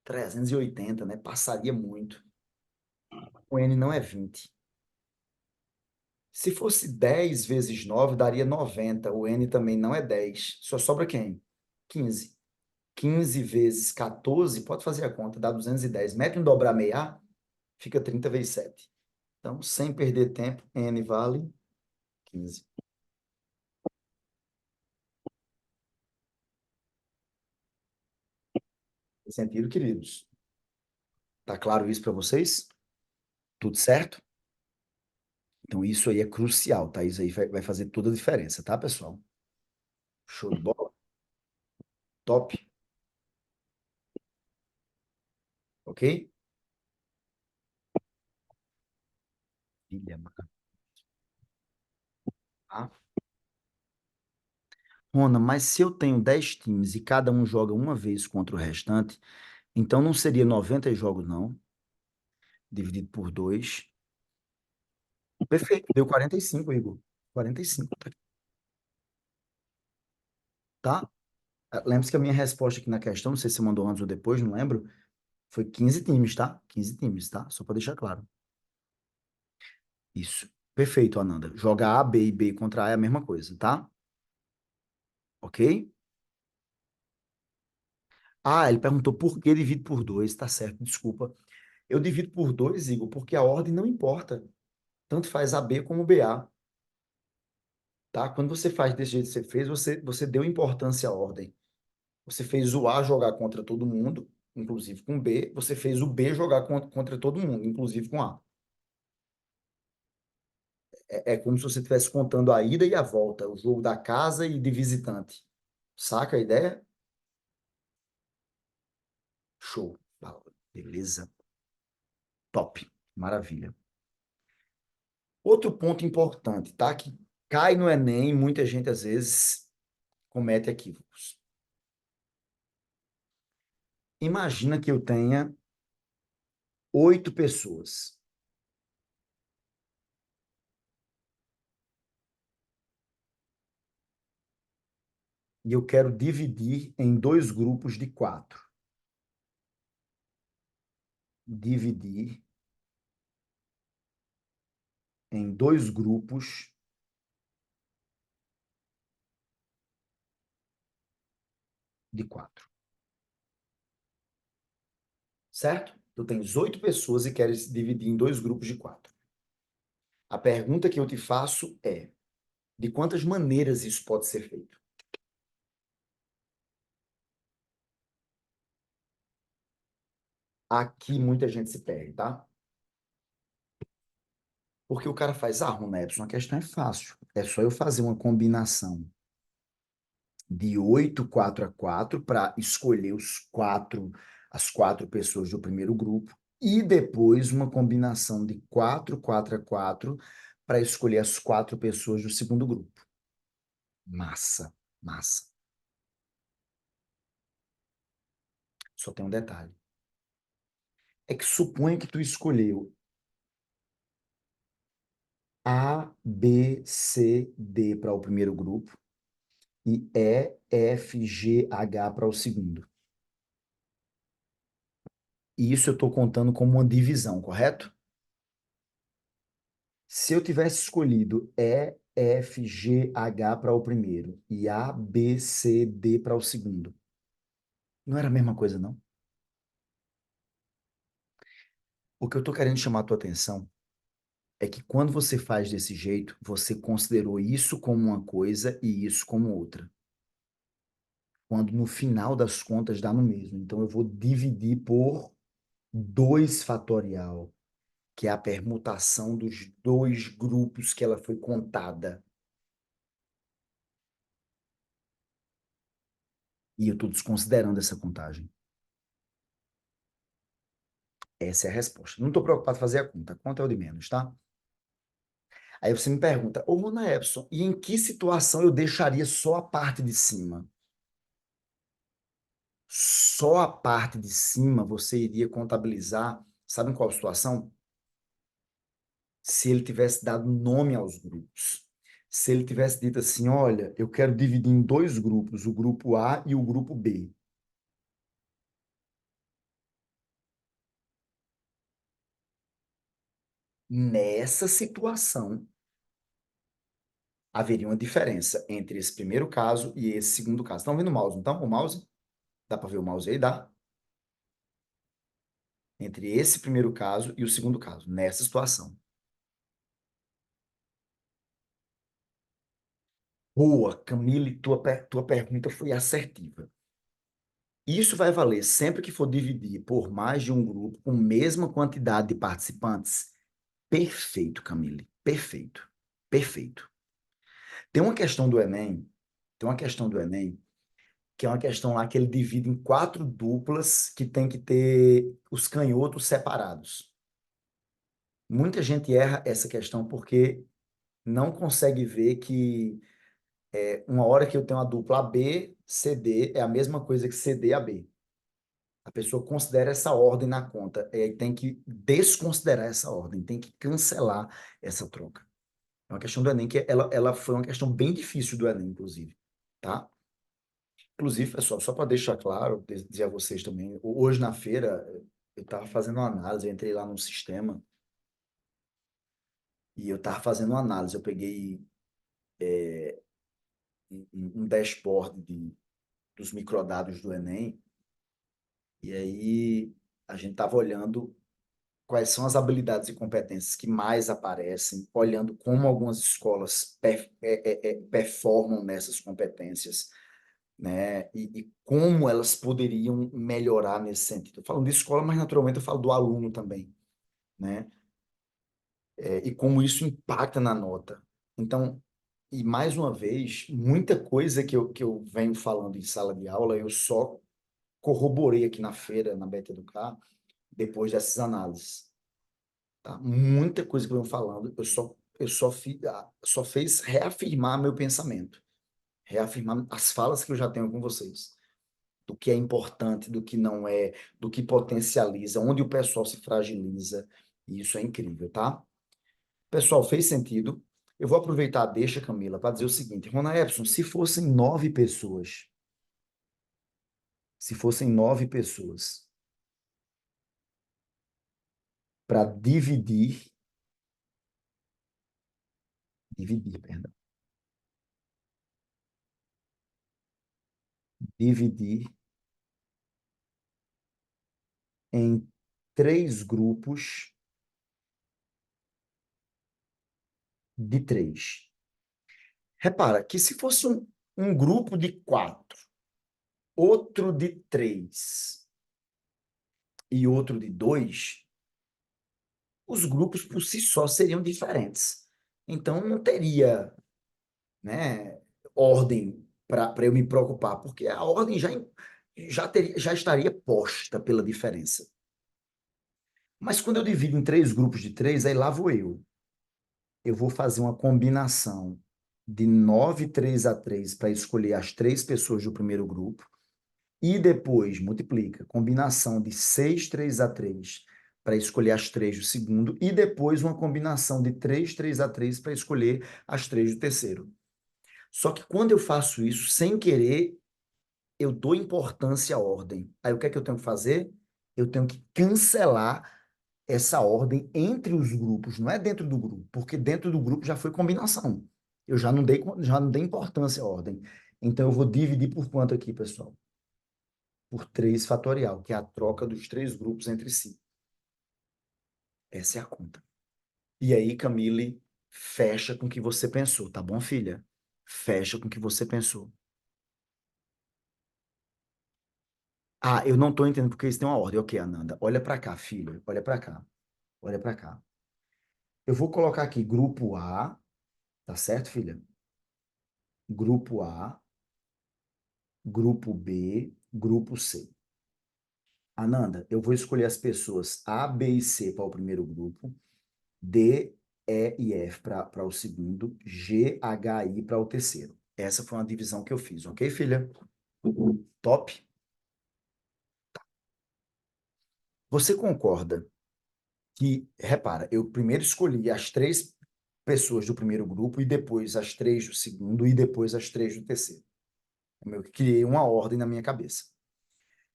380, né? Passaria muito. O n não é 20. Se fosse 10 vezes 9, daria 90. O n também não é 10. Só sobra quem? 15. 15 vezes 14, pode fazer a conta, dá 210. Mete um dobrar meia, fica 30 vezes 7. Então, sem perder tempo, n vale 15. Faz sentido, queridos? Tá claro isso para vocês? Tudo certo? Então, isso aí é crucial, tá? Isso aí vai fazer toda a diferença, tá, pessoal? Show de bola? Top? Ok? Filha, mano. Tá? Rona, mas se eu tenho 10 times e cada um joga uma vez contra o restante, então não seria 90 jogos, não. Dividido por 2. Perfeito, deu 45, Igor. 45, tá? Lembre-se que a minha resposta aqui na questão, não sei se você mandou antes ou depois, não lembro, foi 15 times, tá? 15 times, tá? Só para deixar claro. Isso. Perfeito, Ananda. Jogar A, B e B contra A é a mesma coisa, tá? Ok? Ah, ele perguntou por que divido por 2, tá certo, desculpa. Eu divido por 2, Igor, porque a ordem não importa. Tanto faz AB como BA, tá? Quando você faz desse jeito que você fez, você deu importância à ordem. Você fez o A jogar contra todo mundo, inclusive com B. Você fez o B jogar contra todo mundo, inclusive com A. É como se você estivesse contando a ida e a volta, o jogo da casa e de visitante. Saca a ideia? Show. Beleza. Top. Maravilha. Outro ponto importante, tá? Que cai no Enem, muita gente às vezes comete equívocos. Imagina que eu tenha 8 pessoas. E eu quero dividir em 2 grupos de 4. Dividir em 2 grupos de 4. Certo? Tu tens 8 pessoas e queres dividir em 2 grupos de 4. A pergunta que eu te faço é: de quantas maneiras isso pode ser feito? Aqui muita gente se perde, tá? Porque o cara faz, Rona Epson, a questão é fácil. É só eu fazer uma combinação de 8 4 a 4 para escolher as 4 pessoas do primeiro grupo e depois uma combinação de 4 4 a 4 para escolher as 4 pessoas do segundo grupo. Massa, massa. Só tem um detalhe. É que suponha que tu escolheu A, B, C, D para o primeiro grupo e E, F, G, H para o segundo. E isso eu estou contando como uma divisão, correto? Se eu tivesse escolhido E, F, G, H para o primeiro e A, B, C, D para o segundo, não era a mesma coisa, não? O que eu estou querendo chamar a tua atenção é que quando você faz desse jeito, você considerou isso como uma coisa e isso como outra. quando no final das contas dá no mesmo. Então, eu vou dividir por 2 fatorial, que é a permutação dos 2 grupos que ela foi contada. E eu estou desconsiderando essa contagem. Essa é a resposta. Não estou preocupado em fazer a conta. A conta é o de menos, tá? Aí você me pergunta, ô Mona Epson, e em que situação eu deixaria só a parte de cima? Só a parte de cima você iria contabilizar, sabe em qual situação? Se ele tivesse dado nome aos grupos. Se ele tivesse dito assim, olha, eu quero dividir em 2 grupos, o grupo A e o grupo B. Nessa situação, haveria uma diferença entre esse primeiro caso e esse segundo caso. Estão vendo o mouse, então? O mouse? Dá para ver o mouse aí? Dá? Entre esse primeiro caso e o segundo caso, nessa situação. Boa, Camille, tua pergunta foi assertiva. Isso vai valer sempre que for dividir por mais de um grupo com a mesma quantidade de participantes? Perfeito, Camille. Perfeito. Perfeito. Tem uma questão do Enem, tem uma questão do Enem, que é uma questão lá que ele divide em 4 duplas que tem que ter os canhotos separados. Muita gente erra essa questão porque não consegue ver que uma hora que eu tenho a dupla AB, CD é a mesma coisa que CD AB. A pessoa considera essa ordem na conta, e aí tem que desconsiderar essa ordem, tem que cancelar essa troca. É uma questão do Enem que ela foi uma questão bem difícil do Enem, inclusive, tá? Inclusive, pessoal, só para deixar claro, dizer a vocês também, hoje na feira eu estava fazendo uma análise, eu entrei lá no sistema e eu estava fazendo uma análise, eu peguei um dashboard dos microdados do Enem, e aí a gente estava olhando quais são as habilidades e competências que mais aparecem, olhando como algumas escolas performam nessas competências, né? E como elas poderiam melhorar nesse sentido. Falando de escola, mas naturalmente eu falo do aluno também, né? E como isso impacta na nota. Então, e mais uma vez, muita coisa que eu venho falando em sala de aula, eu só corroborei aqui na feira, na Beta Educar, depois dessas análises. Tá? Muita coisa que eu venho falando, só fez reafirmar meu pensamento, reafirmar as falas que eu já tenho com vocês, do que é importante, do que não é, do que potencializa, onde o pessoal se fragiliza, e isso é incrível, tá? Pessoal, fez sentido? Eu vou aproveitar a deixa, Camila, para dizer o seguinte, Rona Epson, se fossem 9 pessoas, para perdão, dividir em 3 grupos de 3. Repara que se fosse um grupo de 4, outro de 3 e outro de 2, os grupos por si só seriam diferentes. Então não teria, né, ordem para eu me preocupar, porque a ordem já estaria posta pela diferença. Mas quando eu divido em 3 grupos de 3, aí lá vou eu. Eu vou fazer uma combinação de 9 3 a 3 para escolher as 3 pessoas do primeiro grupo e depois multiplica, combinação de 6 3 a 3 para escolher as 3 do segundo e depois uma combinação de 3 3 a 3 para escolher as 3 do terceiro. Só que quando eu faço isso sem querer, eu dou importância à ordem. Aí o que é que eu tenho que fazer? Eu tenho que cancelar essa ordem entre os grupos, não é dentro do grupo, porque dentro do grupo já foi combinação. Eu já não dei importância à ordem. Então eu vou dividir por quanto aqui, pessoal? Por 3 fatorial, que é a troca dos 3 grupos entre si. Essa é a conta. E aí, Camille, fecha com o que você pensou, tá bom, filha? Fecha com o que você pensou. Ah, eu não estou entendendo porque isso tem uma ordem. Ok, Ananda, olha para cá, filha. Olha para cá. Olha para cá. Eu vou colocar aqui grupo A, tá certo, filha? Grupo A, grupo B, grupo C. Ananda, eu vou escolher as pessoas A, B e C para o primeiro grupo, D, E e F para o segundo, G, H, I para o terceiro. Essa foi uma divisão que eu fiz, ok, filha? Top? Você concorda que, repara, eu primeiro escolhi as três pessoas do primeiro grupo e depois as três do segundo e depois as três do terceiro. Eu criei uma ordem na minha cabeça.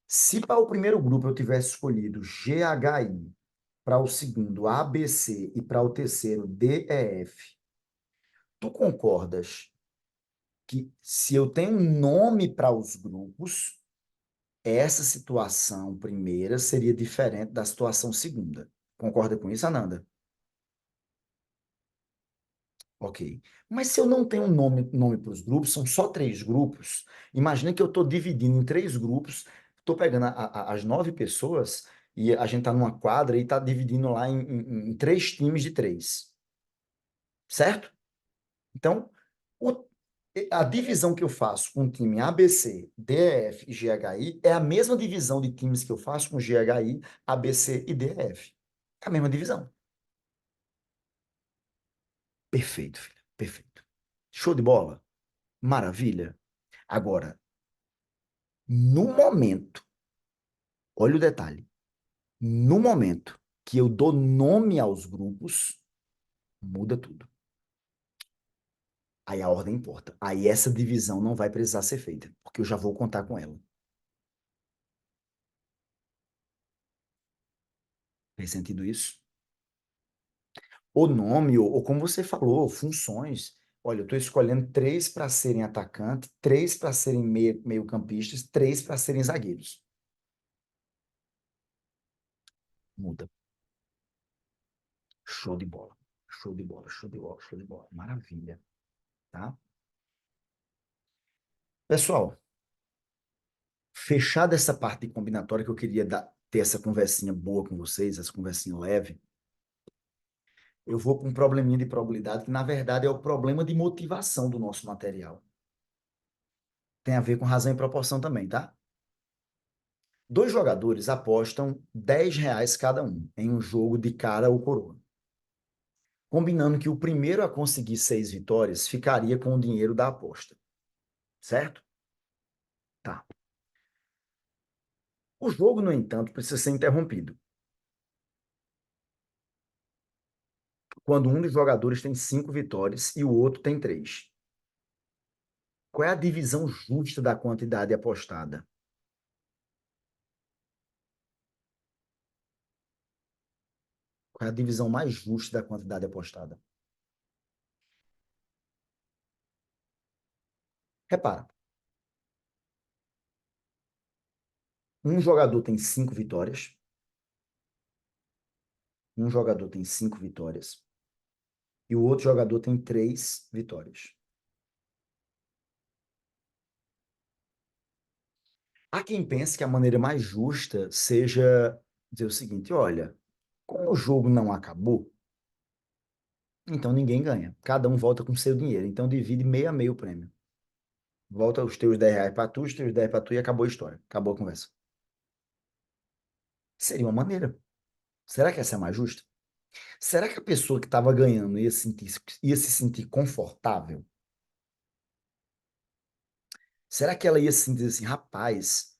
Se para o primeiro grupo eu tivesse escolhido GHI, para o segundo ABC e para o terceiro DEF, tu concordas que se eu tenho um nome para os grupos, essa situação primeira seria diferente da situação segunda? Concorda com isso, Ananda? Ok. Mas se eu não tenho um nome para os grupos, são só três grupos. Imagina que eu estou dividindo em três grupos, estou pegando as 9 pessoas e a gente está numa quadra e está dividindo lá em três times de três. Certo? Então, o- a divisão que eu faço com o time ABC, DEF e GHI é a mesma divisão de times que eu faço com GHI, ABC e DEF. É a mesma divisão. Perfeito, filha. Perfeito. Show de bola? Maravilha. Agora, no momento, olha o detalhe, no momento que eu dou nome aos grupos, muda tudo. Aí a ordem importa. Aí essa divisão não vai precisar ser feita, porque eu já vou contar com ela. Faz sentido isso? O nome, ou como você falou, funções. Olha, eu estou escolhendo três para serem atacantes, três para serem meio-campistas, três para serem zagueiros. Muda. Show de bola. Show de bola, show de bola, show de bola. Maravilha. Tá? Pessoal, fechada essa parte de combinatória que eu queria ter essa conversinha boa com vocês, essa conversinha leve, eu vou para um probleminha de probabilidade que, na verdade, é o problema de motivação do nosso material. Tem a ver com razão e proporção também, tá? Dois jogadores apostam R$ 10 cada um em um jogo de cara ou coroa, combinando que o primeiro a conseguir 6 vitórias ficaria com o dinheiro da aposta, certo? Tá. O jogo, no entanto, precisa ser interrompido quando um dos jogadores tem 5 vitórias e o outro tem 3. Qual é a divisão justa da quantidade apostada? Qual é a divisão mais justa da quantidade apostada? Repara, um jogador tem 5 vitórias, um jogador tem 5 vitórias e o outro jogador tem 3 vitórias. Há quem pense que a maneira mais justa seja dizer o seguinte: olha, como o jogo não acabou, então ninguém ganha. Cada um volta com seu dinheiro. Então divide meio a meio o prêmio. Volta os teus R$ 10 para tu, os teus 10 para tu e acabou a história. Acabou a conversa. Seria uma maneira. Será que essa é a mais justa? Será que a pessoa que estava ganhando ia se sentir confortável? Será que ela ia se sentir assim, rapaz,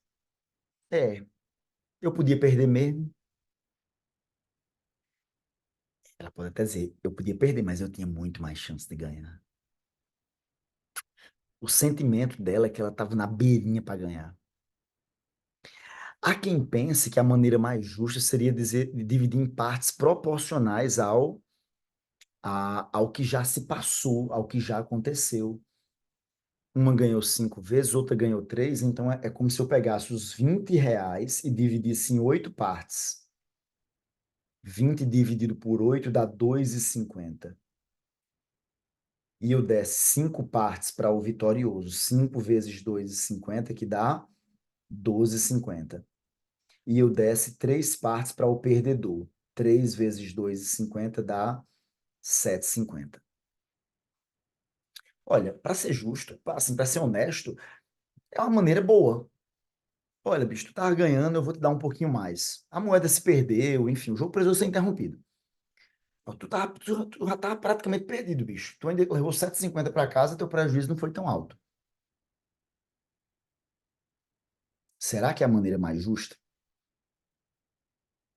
eu podia perder mesmo? Ela pode até dizer, eu podia perder, mas eu tinha muito mais chance de ganhar. O sentimento dela é que ela estava na beirinha para ganhar. Há quem pense que a maneira mais justa seria dividir em partes proporcionais ao que já se passou, ao que já aconteceu. Uma ganhou 5 vezes, outra ganhou 3, então é como se eu pegasse os R$ 20 e dividisse em 8 partes. 20 dividido por 8 dá 2,50. E eu desse 5 partes para o vitorioso, 5 vezes 2,50, que dá 12,50. E eu desse 3 partes para o perdedor. 3 vezes 2,50 dá 7,50. Olha, para ser justo, assim, para ser honesto, é uma maneira boa. Olha, bicho, tu tava ganhando, eu vou te dar um pouquinho mais. A moeda se perdeu, enfim, o jogo precisou ser interrompido. Tu já tava praticamente perdido, bicho. Tu ainda levou 7,50 para casa, teu prejuízo não foi tão alto. Será que é a maneira mais justa?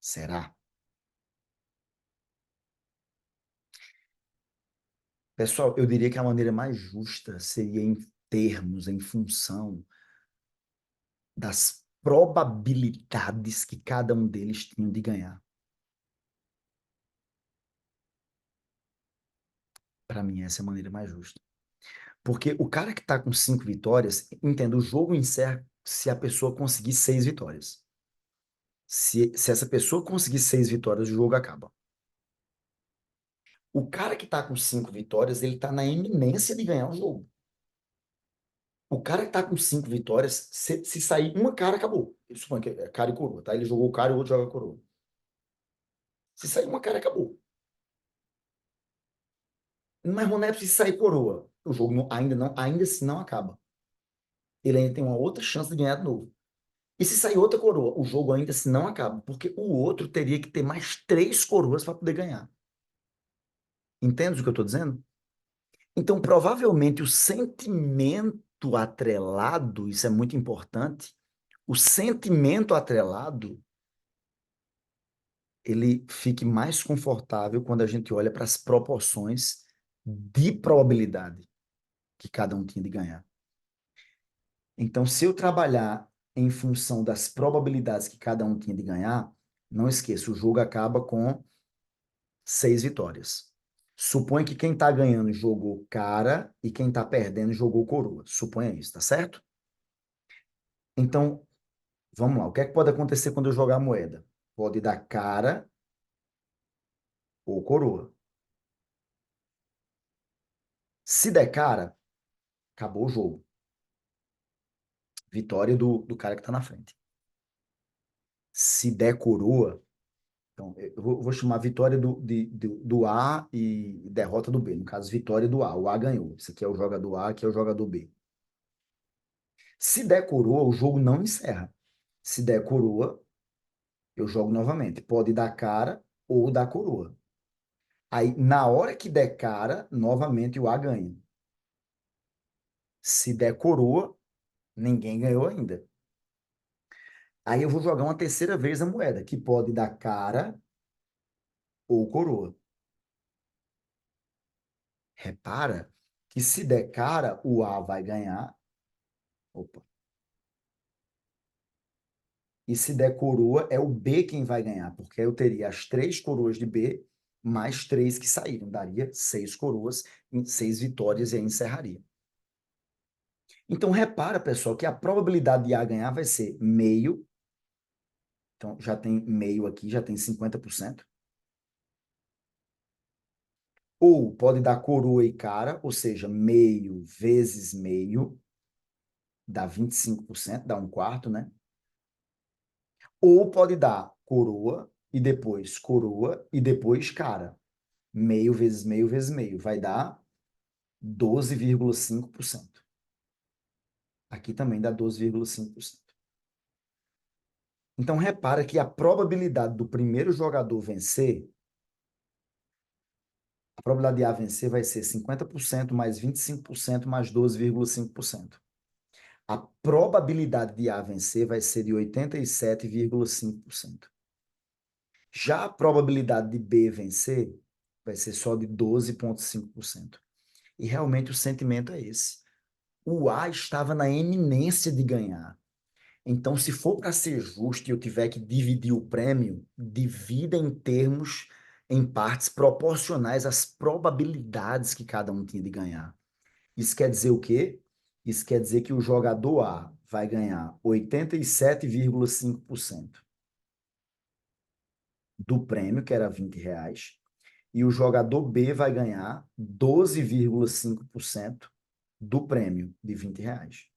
Será? Pessoal, eu diria que a maneira mais justa seria em termos, em função das probabilidades que cada um deles tinha de ganhar. Para mim, essa é a maneira mais justa. Porque o cara que está com 5 vitórias, entenda, o jogo encerra se a pessoa conseguir 6 vitórias. Se essa pessoa conseguir 6 vitórias, o jogo acaba. O cara que está com 5 vitórias, ele está na iminência de ganhar o jogo. O cara que está com 5 vitórias, se sair uma cara, acabou. Eu suponho que é cara e coroa, tá? Ele jogou o cara e o outro joga a coroa. Se sair uma cara, acabou. Mas não é preciso sair coroa. O jogo ainda assim não acaba. Ele ainda tem uma outra chance de ganhar de novo. E se sair outra coroa, o jogo ainda assim não acaba, porque o outro teria que ter mais 3 coroas para poder ganhar. Entende o que eu estou dizendo? Então, provavelmente, o sentimento atrelado, isso é muito importante, o sentimento atrelado, ele fique mais confortável quando a gente olha para as proporções de probabilidade que cada um tinha de ganhar. Então, se eu trabalhar em função das probabilidades que cada um tinha de ganhar, não esqueça, o jogo acaba com 6 vitórias. Supõe que quem está ganhando jogou cara e quem está perdendo jogou coroa. Suponha isso, tá certo? Então, vamos lá. O que é que pode acontecer quando eu jogar a moeda? Pode dar cara ou coroa. Se der cara, acabou o jogo. Vitória do cara que está na frente. Se der coroa, então, eu vou chamar vitória do A e derrota do B. No caso, vitória do A. O A ganhou. Esse aqui é o jogador A, aqui é o jogador B. Se der coroa, o jogo não encerra. Se der coroa, eu jogo novamente. Pode dar cara ou dar coroa. Aí, na hora que der cara, novamente o A ganha. Se der coroa, ninguém ganhou ainda. Aí eu vou jogar uma terceira vez a moeda, que pode dar cara ou coroa. Repara que se der cara, o A vai ganhar. Opa. E se der coroa, é o B quem vai ganhar, porque eu teria as 3 coroas de B, mais 3 que saíram. Daria 6 coroas, 6 vitórias e aí encerraria. Então, repara, pessoal, que a probabilidade de A ganhar vai ser meio. Então, já tem meio aqui, já tem 50%. Ou pode dar coroa e cara, ou seja, meio vezes meio, dá 25%, dá um quarto, né? Ou pode dar coroa e depois cara. Meio vezes meio, vai dar 12,5%. Aqui também dá 12,5%. Então, repara que a probabilidade do primeiro jogador vencer, a probabilidade de A vencer vai ser 50% mais 25% mais 12,5%. A probabilidade de A vencer vai ser de 87,5%. Já a probabilidade de B vencer vai ser só de 12,5%. E realmente o sentimento é esse. O A estava na eminência de ganhar. Então, se for para ser justo e eu tiver que dividir o prêmio, divida em termos, em partes proporcionais às probabilidades que cada um tinha de ganhar. Isso quer dizer o quê? Isso quer dizer que o jogador A vai ganhar 87,5% do prêmio, que era R$ 20, e o jogador B vai ganhar 12,5% do prêmio de R$ 20.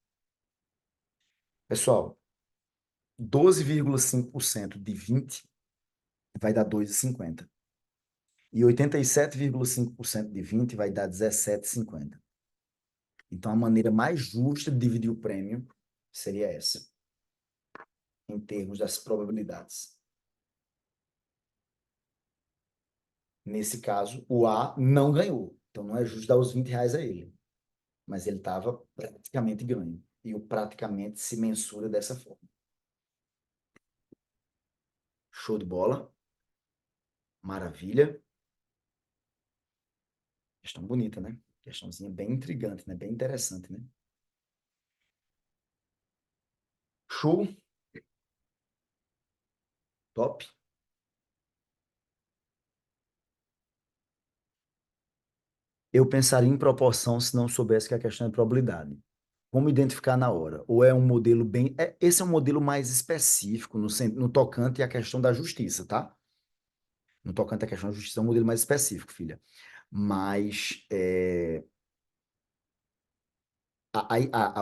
Pessoal, 12,5% de 20 vai dar 2,50. E 87,5% de 20 vai dar 17,50. Então, a maneira mais justa de dividir o prêmio seria essa, em termos das probabilidades. Nesse caso, o A não ganhou. Então, não é justo dar os R$ 20 a ele. Mas ele estava praticamente ganho. E o praticamente se mensura dessa forma. Show de bola. Maravilha. Questão bonita, né? Questãozinha bem intrigante, né? Bem interessante, né? Show. Top. Eu pensaria em proporção se não soubesse que a questão é probabilidade. Como identificar na hora? Ou é um modelo bem... esse é um modelo mais específico no tocante à questão da justiça, tá? No tocante à questão da justiça, é um modelo mais específico, filha. Mas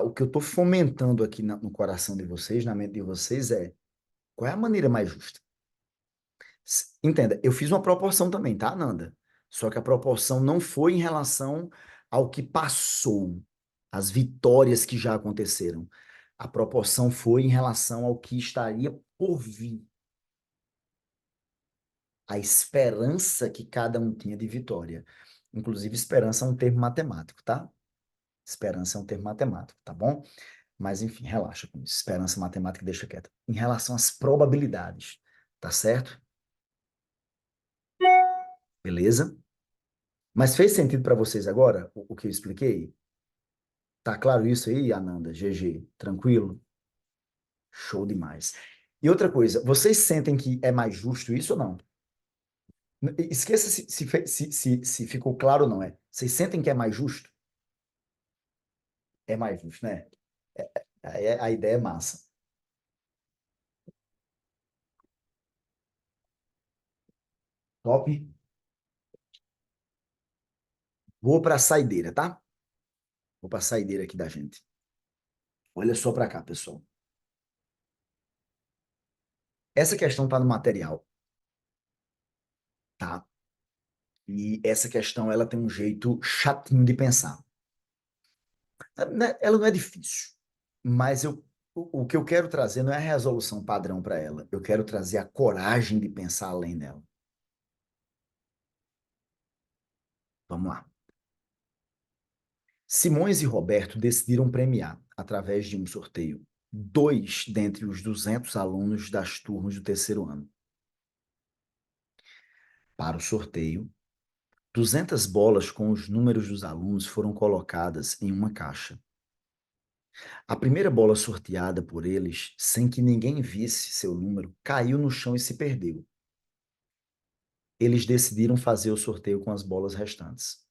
o que eu estou fomentando aqui no coração de vocês, na mente de vocês, qual é a maneira mais justa? Entenda, eu fiz uma proporção também, tá, Nanda? Só que a proporção não foi em relação ao que passou, as vitórias que já aconteceram. A proporção foi em relação ao que estaria por vir. A esperança que cada um tinha de vitória. Inclusive, esperança é um termo matemático, tá? Esperança é um termo matemático, tá bom? Mas, enfim, relaxa com isso. Esperança matemática deixa quieto. Em relação às probabilidades, tá certo? Beleza? Mas fez sentido para vocês agora o que eu expliquei? Tá claro isso aí, Ananda? GG, tranquilo? Show demais. E outra coisa, vocês sentem que é mais justo isso ou não? Esqueça se ficou claro ou não, é. Vocês sentem que é mais justo? É mais justo, né? A ideia é massa. Top. Vou para a saideira, tá? Vou para a saideira aqui da gente. Olha só para cá, pessoal. Essa questão tá no material, tá? E essa questão, ela tem um jeito chatinho de pensar. Ela não é difícil, mas o que eu quero trazer não é a resolução padrão para ela. Eu quero trazer a coragem de pensar além dela. Vamos lá. Simões e Roberto decidiram premiar, através de um sorteio, 2 dentre os 200 alunos das turmas do terceiro ano. Para o sorteio, 200 bolas com os números dos alunos foram colocadas em uma caixa. A primeira bola sorteada por eles, sem que ninguém visse seu número, caiu no chão e se perdeu. Eles decidiram fazer o sorteio com as bolas restantes.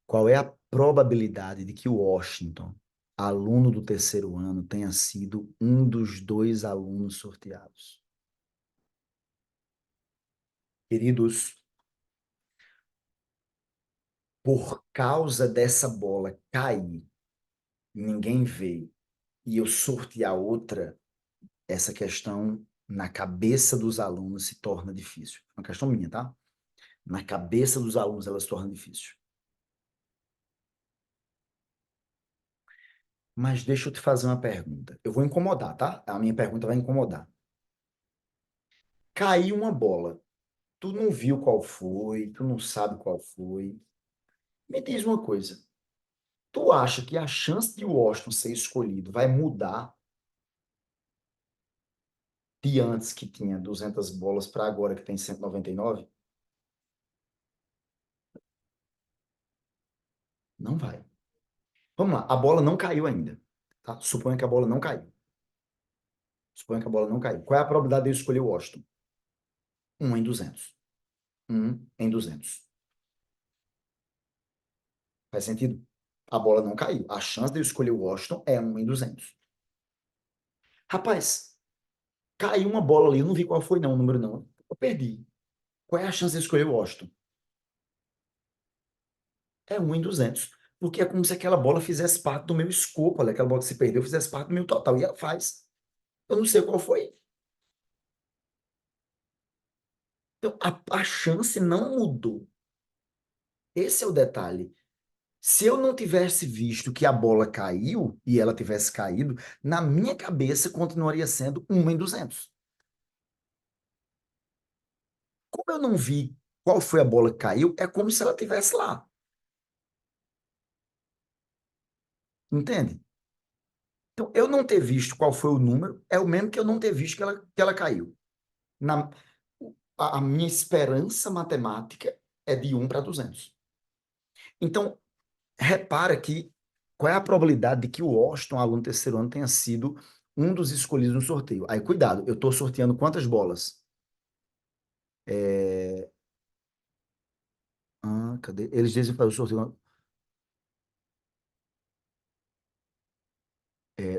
Qual é a probabilidade de que o Washington, aluno do terceiro ano, tenha sido um dos 2 alunos sorteados? Queridos, por causa dessa bola cair, ninguém vê, e eu sortear outra, essa questão na cabeça dos alunos se torna difícil. É uma questão minha, tá? Na cabeça dos alunos ela se torna difícil. Mas deixa eu te fazer uma pergunta. Eu vou incomodar, tá? A minha pergunta vai incomodar. Caiu uma bola. Tu não viu qual foi, tu não sabe qual foi. Me diz uma coisa. Tu acha que a chance de Washington ser escolhido vai mudar de antes que tinha 200 bolas para agora que tem 199? Não vai. Vamos lá, a bola não caiu ainda, tá? Suponha que a bola não caiu. Suponha que a bola não caiu. Qual é a probabilidade de eu escolher o Washington? 1 em 200. 1 em 200. Faz sentido? A bola não caiu. A chance de eu escolher o Washington é 1 em 200. Rapaz, caiu uma bola ali, eu não vi qual foi não, o número não. Eu perdi. Qual é a chance de eu escolher o Washington? É 1 em 200. Porque é como se aquela bola fizesse parte do meu escopo, aquela bola que se perdeu fizesse parte do meu total. E ela faz. Eu não sei qual foi. Então, a chance não mudou. Esse é o detalhe. Se eu não tivesse visto que a bola caiu e ela tivesse caído, na minha cabeça continuaria sendo 1 em 200. Como eu não vi qual foi a bola que caiu, é como se ela tivesse lá. Entende? Então, eu não ter visto qual foi o número é o mesmo que eu não ter visto que ela caiu. Na, a minha esperança matemática é de 1 para 200. Então, repara que qual é a probabilidade de que o Washington, aluno do terceiro ano, tenha sido um dos escolhidos no sorteio. Aí, cuidado, eu estou sorteando quantas bolas? Cadê? Eles dizem para o sorteio.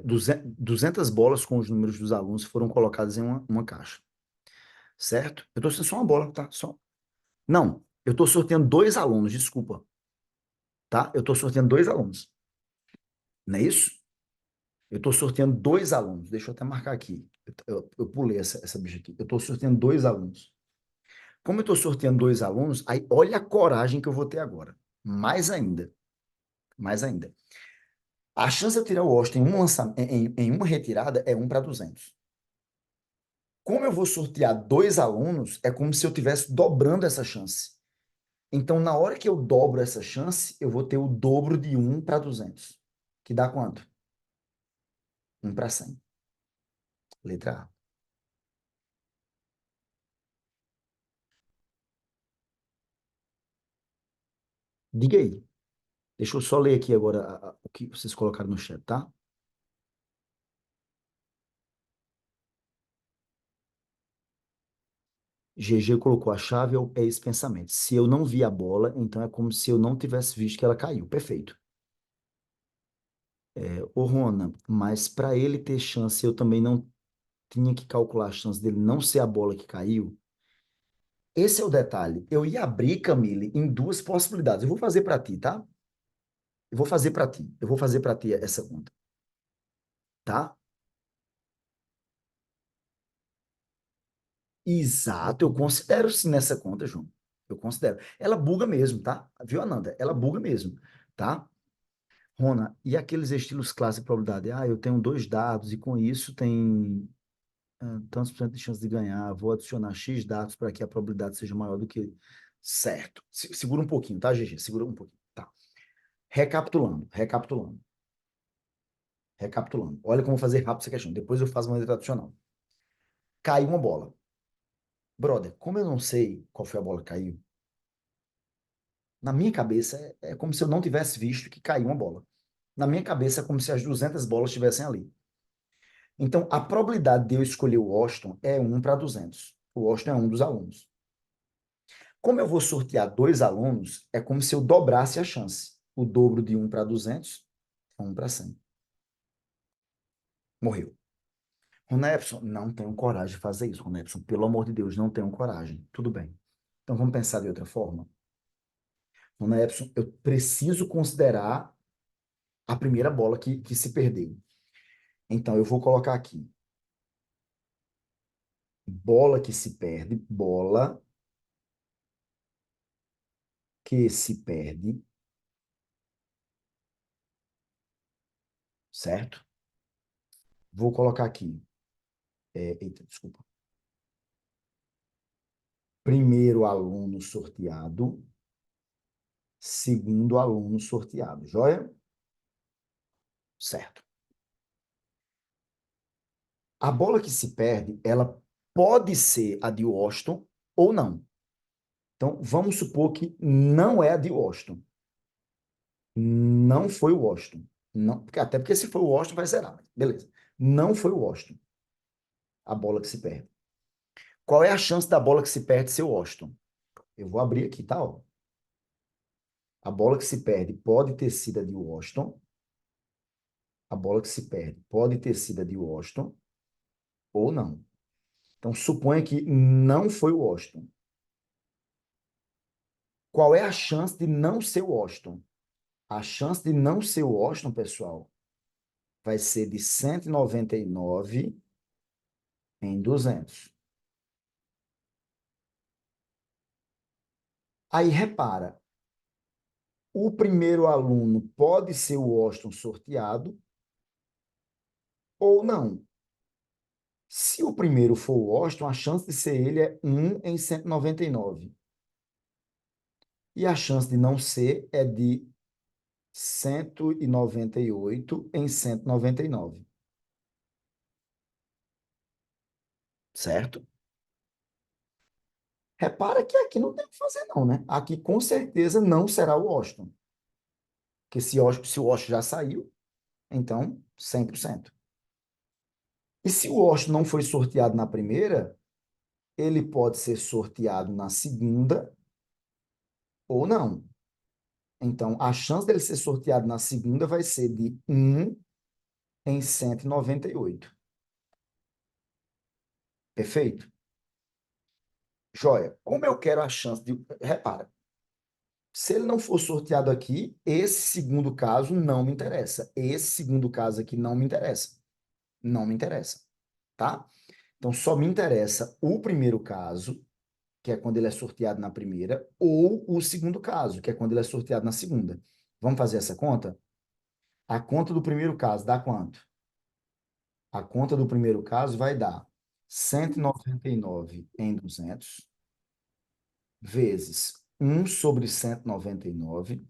200 bolas com os números dos alunos foram colocadas em uma caixa. Certo? Eu estou sorteando só uma bola, tá? Só. Não, eu estou sorteando 2 alunos, desculpa. Tá? Eu estou sorteando 2 alunos. Não é isso? Eu estou sorteando 2 alunos. Deixa eu até marcar aqui. Eu pulei essa bicha aqui. Eu estou sorteando 2 alunos. Como eu estou sorteando 2 alunos, aí olha a coragem que eu vou ter agora. Mais ainda. Mais ainda. A chance de eu tirar o Washington em uma retirada é 1 para 200. Como eu vou sortear 2 alunos, é como se eu estivesse dobrando essa chance. Então, na hora que eu dobro essa chance, eu vou ter o dobro de 1 para 200. Que dá quanto? 1 para 100. Letra A. Diga aí. Deixa eu só ler aqui agora o que vocês colocaram no chat, tá? GG colocou a chave é esse pensamento. Se eu não vi a bola, então é como se eu não tivesse visto que ela caiu. Perfeito. Ô, Rona, mas para ele ter chance, eu também não tinha que calcular a chance dele não ser a bola que caiu. Esse é o detalhe. Eu ia abrir, Camille, em 2 possibilidades. Eu vou fazer para ti, tá? Eu vou fazer para ti. Eu vou fazer para ti essa conta, tá? Exato, eu considero sim nessa conta, João. Eu considero. Ela buga mesmo, tá? Viu, Ananda? Ela buga mesmo, tá? Rona, e aqueles estilos classe de probabilidade? Eu tenho 2 dados e com isso tem tantos por cento de chance de ganhar. Vou adicionar X dados para que a probabilidade seja maior do que. Certo. Segura um pouquinho, tá, GG? Segura um pouquinho. Tá. Recapitulando. Olha como eu vou fazer rápido essa questão. Depois eu faço uma letra tradicional. Caiu uma bola. Brother, como eu não sei qual foi a bola que caiu, na minha cabeça é como se eu não tivesse visto que caiu uma bola. Na minha cabeça é como se as 200 bolas estivessem ali. Então, a probabilidade de eu escolher o Washington é 1 para 200. O Washington é um dos alunos. Como eu vou sortear 2 alunos, é como se eu dobrasse a chance. O dobro de 1 para 200 é 1 para 100. Morreu. Ronepson, não tenho coragem de fazer isso, Ronepson. Pelo amor de Deus, não tenho coragem. Tudo bem. Então, vamos pensar de outra forma. Ronepson, eu preciso considerar a primeira bola que se perdeu. Então, eu vou colocar aqui. Bola que se perde, bola que se perde, certo? Vou colocar aqui. Eita, desculpa. Primeiro aluno sorteado, segundo aluno sorteado. Joia? Certo. A bola que se perde, ela pode ser a de Washington ou não. Então, vamos supor que não é a de Washington. Não foi o Washington. Não, até porque se for o Washington vai zerar. Beleza. Não foi o Washington. A bola que se perde. Qual é a chance da bola que se perde ser o Washington? Eu vou abrir aqui, tá? Ó. A bola que se perde pode ter sido a de Washington. A bola que se perde pode ter sido a de Washington ou não. Então, suponha que não foi o Washington. Qual é a chance de não ser o Washington? A chance de não ser o Washington, pessoal, vai ser de 199 em 200. Aí, repara, o primeiro aluno pode ser o Washington sorteado ou não. Se o primeiro for o Washington, a chance de ser ele é 1 em 199. E a chance de não ser é de 198 em 199. Certo? Repara que aqui não tem o que fazer, não, né? Aqui com certeza não será o Washington. Porque se o Washington já saiu, então 100%. E se o Washington não foi sorteado na primeira, ele pode ser sorteado na segunda ou não. Então, a chance dele ser sorteado na segunda vai ser de 1 em 198. Perfeito? Joia. Como eu quero a chance de. Repara, se ele não for sorteado aqui, esse segundo caso não me interessa. Esse segundo caso aqui não me interessa. Não me interessa. Tá? Então, só me interessa o primeiro caso, que é quando ele é sorteado na primeira, ou o segundo caso, que é quando ele é sorteado na segunda. Vamos fazer essa conta? A conta do primeiro caso dá quanto? A conta do primeiro caso vai dar 199 em 200 vezes 1 sobre 199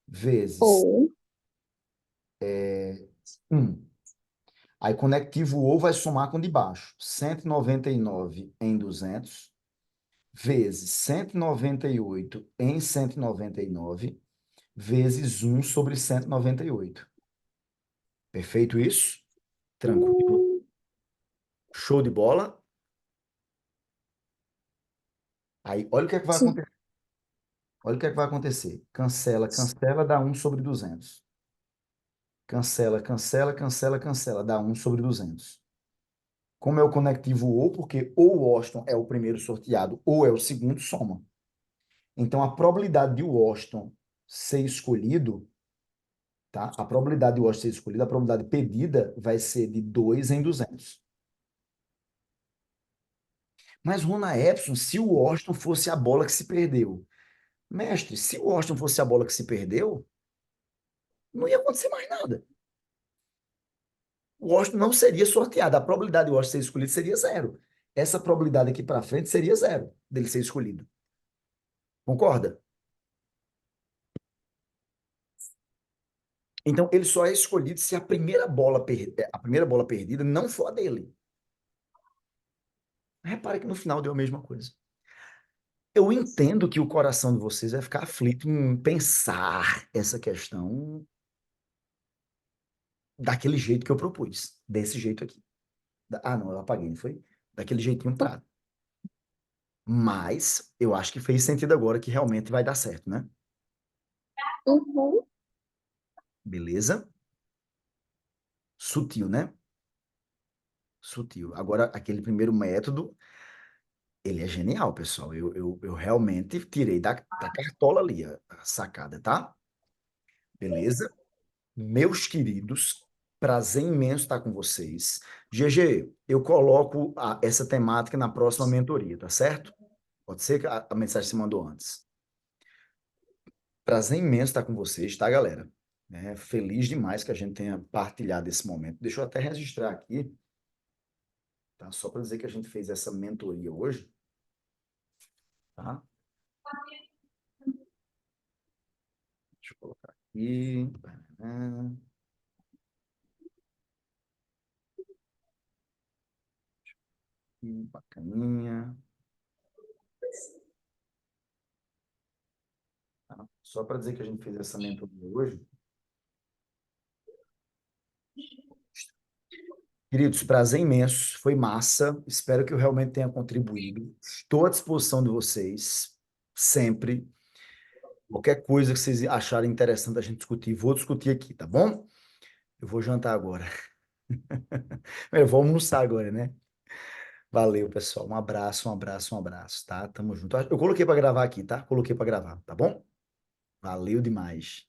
vezes Ou 1. Aí, conectivo ou vai somar com o de baixo. 199 em 200 vezes 198 em 199 vezes 1 sobre 198. Perfeito isso? Tranquilo? Show de bola? Aí, olha o que é que vai sim. acontecer. Olha o que é que vai acontecer. Cancela, cancela, dá 1 sobre 200. Cancela, cancela, cancela, cancela, dá 1 sobre 200. Como é o conectivo ou, porque ou o Washington é o primeiro sorteado ou é o segundo, soma. Então, a probabilidade de o Washington ser escolhido, tá? A probabilidade de o Washington ser escolhido, a probabilidade pedida vai ser de 2 em 200. Mas, Rona Epson, se o Washington fosse a bola que se perdeu. Mestre, se o Washington fosse a bola que se perdeu, não ia acontecer mais nada. O Washington não seria sorteado. A probabilidade de o Washington ser escolhido seria zero. Essa probabilidade aqui para frente seria zero dele ser escolhido. Concorda? Então, ele só é escolhido se a primeira bola perdida não for a dele. Repare que no final deu a mesma coisa. Eu entendo que o coração de vocês vai ficar aflito em pensar essa questão daquele jeito que eu propus. Desse jeito aqui. Ah, não, eu apaguei, não foi? Daquele jeitinho prático. Mas eu acho que fez sentido agora que realmente vai dar certo, né? Uhum. Beleza? Sutil, né? Sutil. Agora, aquele primeiro método, ele é genial, pessoal. Eu realmente tirei da cartola ali a sacada, tá? Beleza? Meus queridos, prazer imenso estar com vocês. GG, eu coloco essa temática na próxima mentoria, tá certo? Pode ser que a mensagem se mandou antes. Prazer imenso estar com vocês, tá, galera? Feliz demais que a gente tenha partilhado esse momento. Deixa eu até registrar aqui, tá? Só para dizer que a gente fez essa mentoria hoje, tá? Deixa eu colocar aqui. Bacaninha. Tá? Só para dizer que a gente fez essa mentoria hoje. Queridos, prazer imenso, foi massa. Espero que eu realmente tenha contribuído. Estou à disposição de vocês, sempre. Qualquer coisa que vocês acharem interessante a gente discutir, vou discutir aqui, tá bom? Eu vou jantar agora. Eu vou almoçar agora, né? Valeu, pessoal. Um abraço, um abraço, um abraço, tá? Tamo junto. Eu coloquei para gravar aqui, tá? Coloquei para gravar, tá bom? Valeu demais.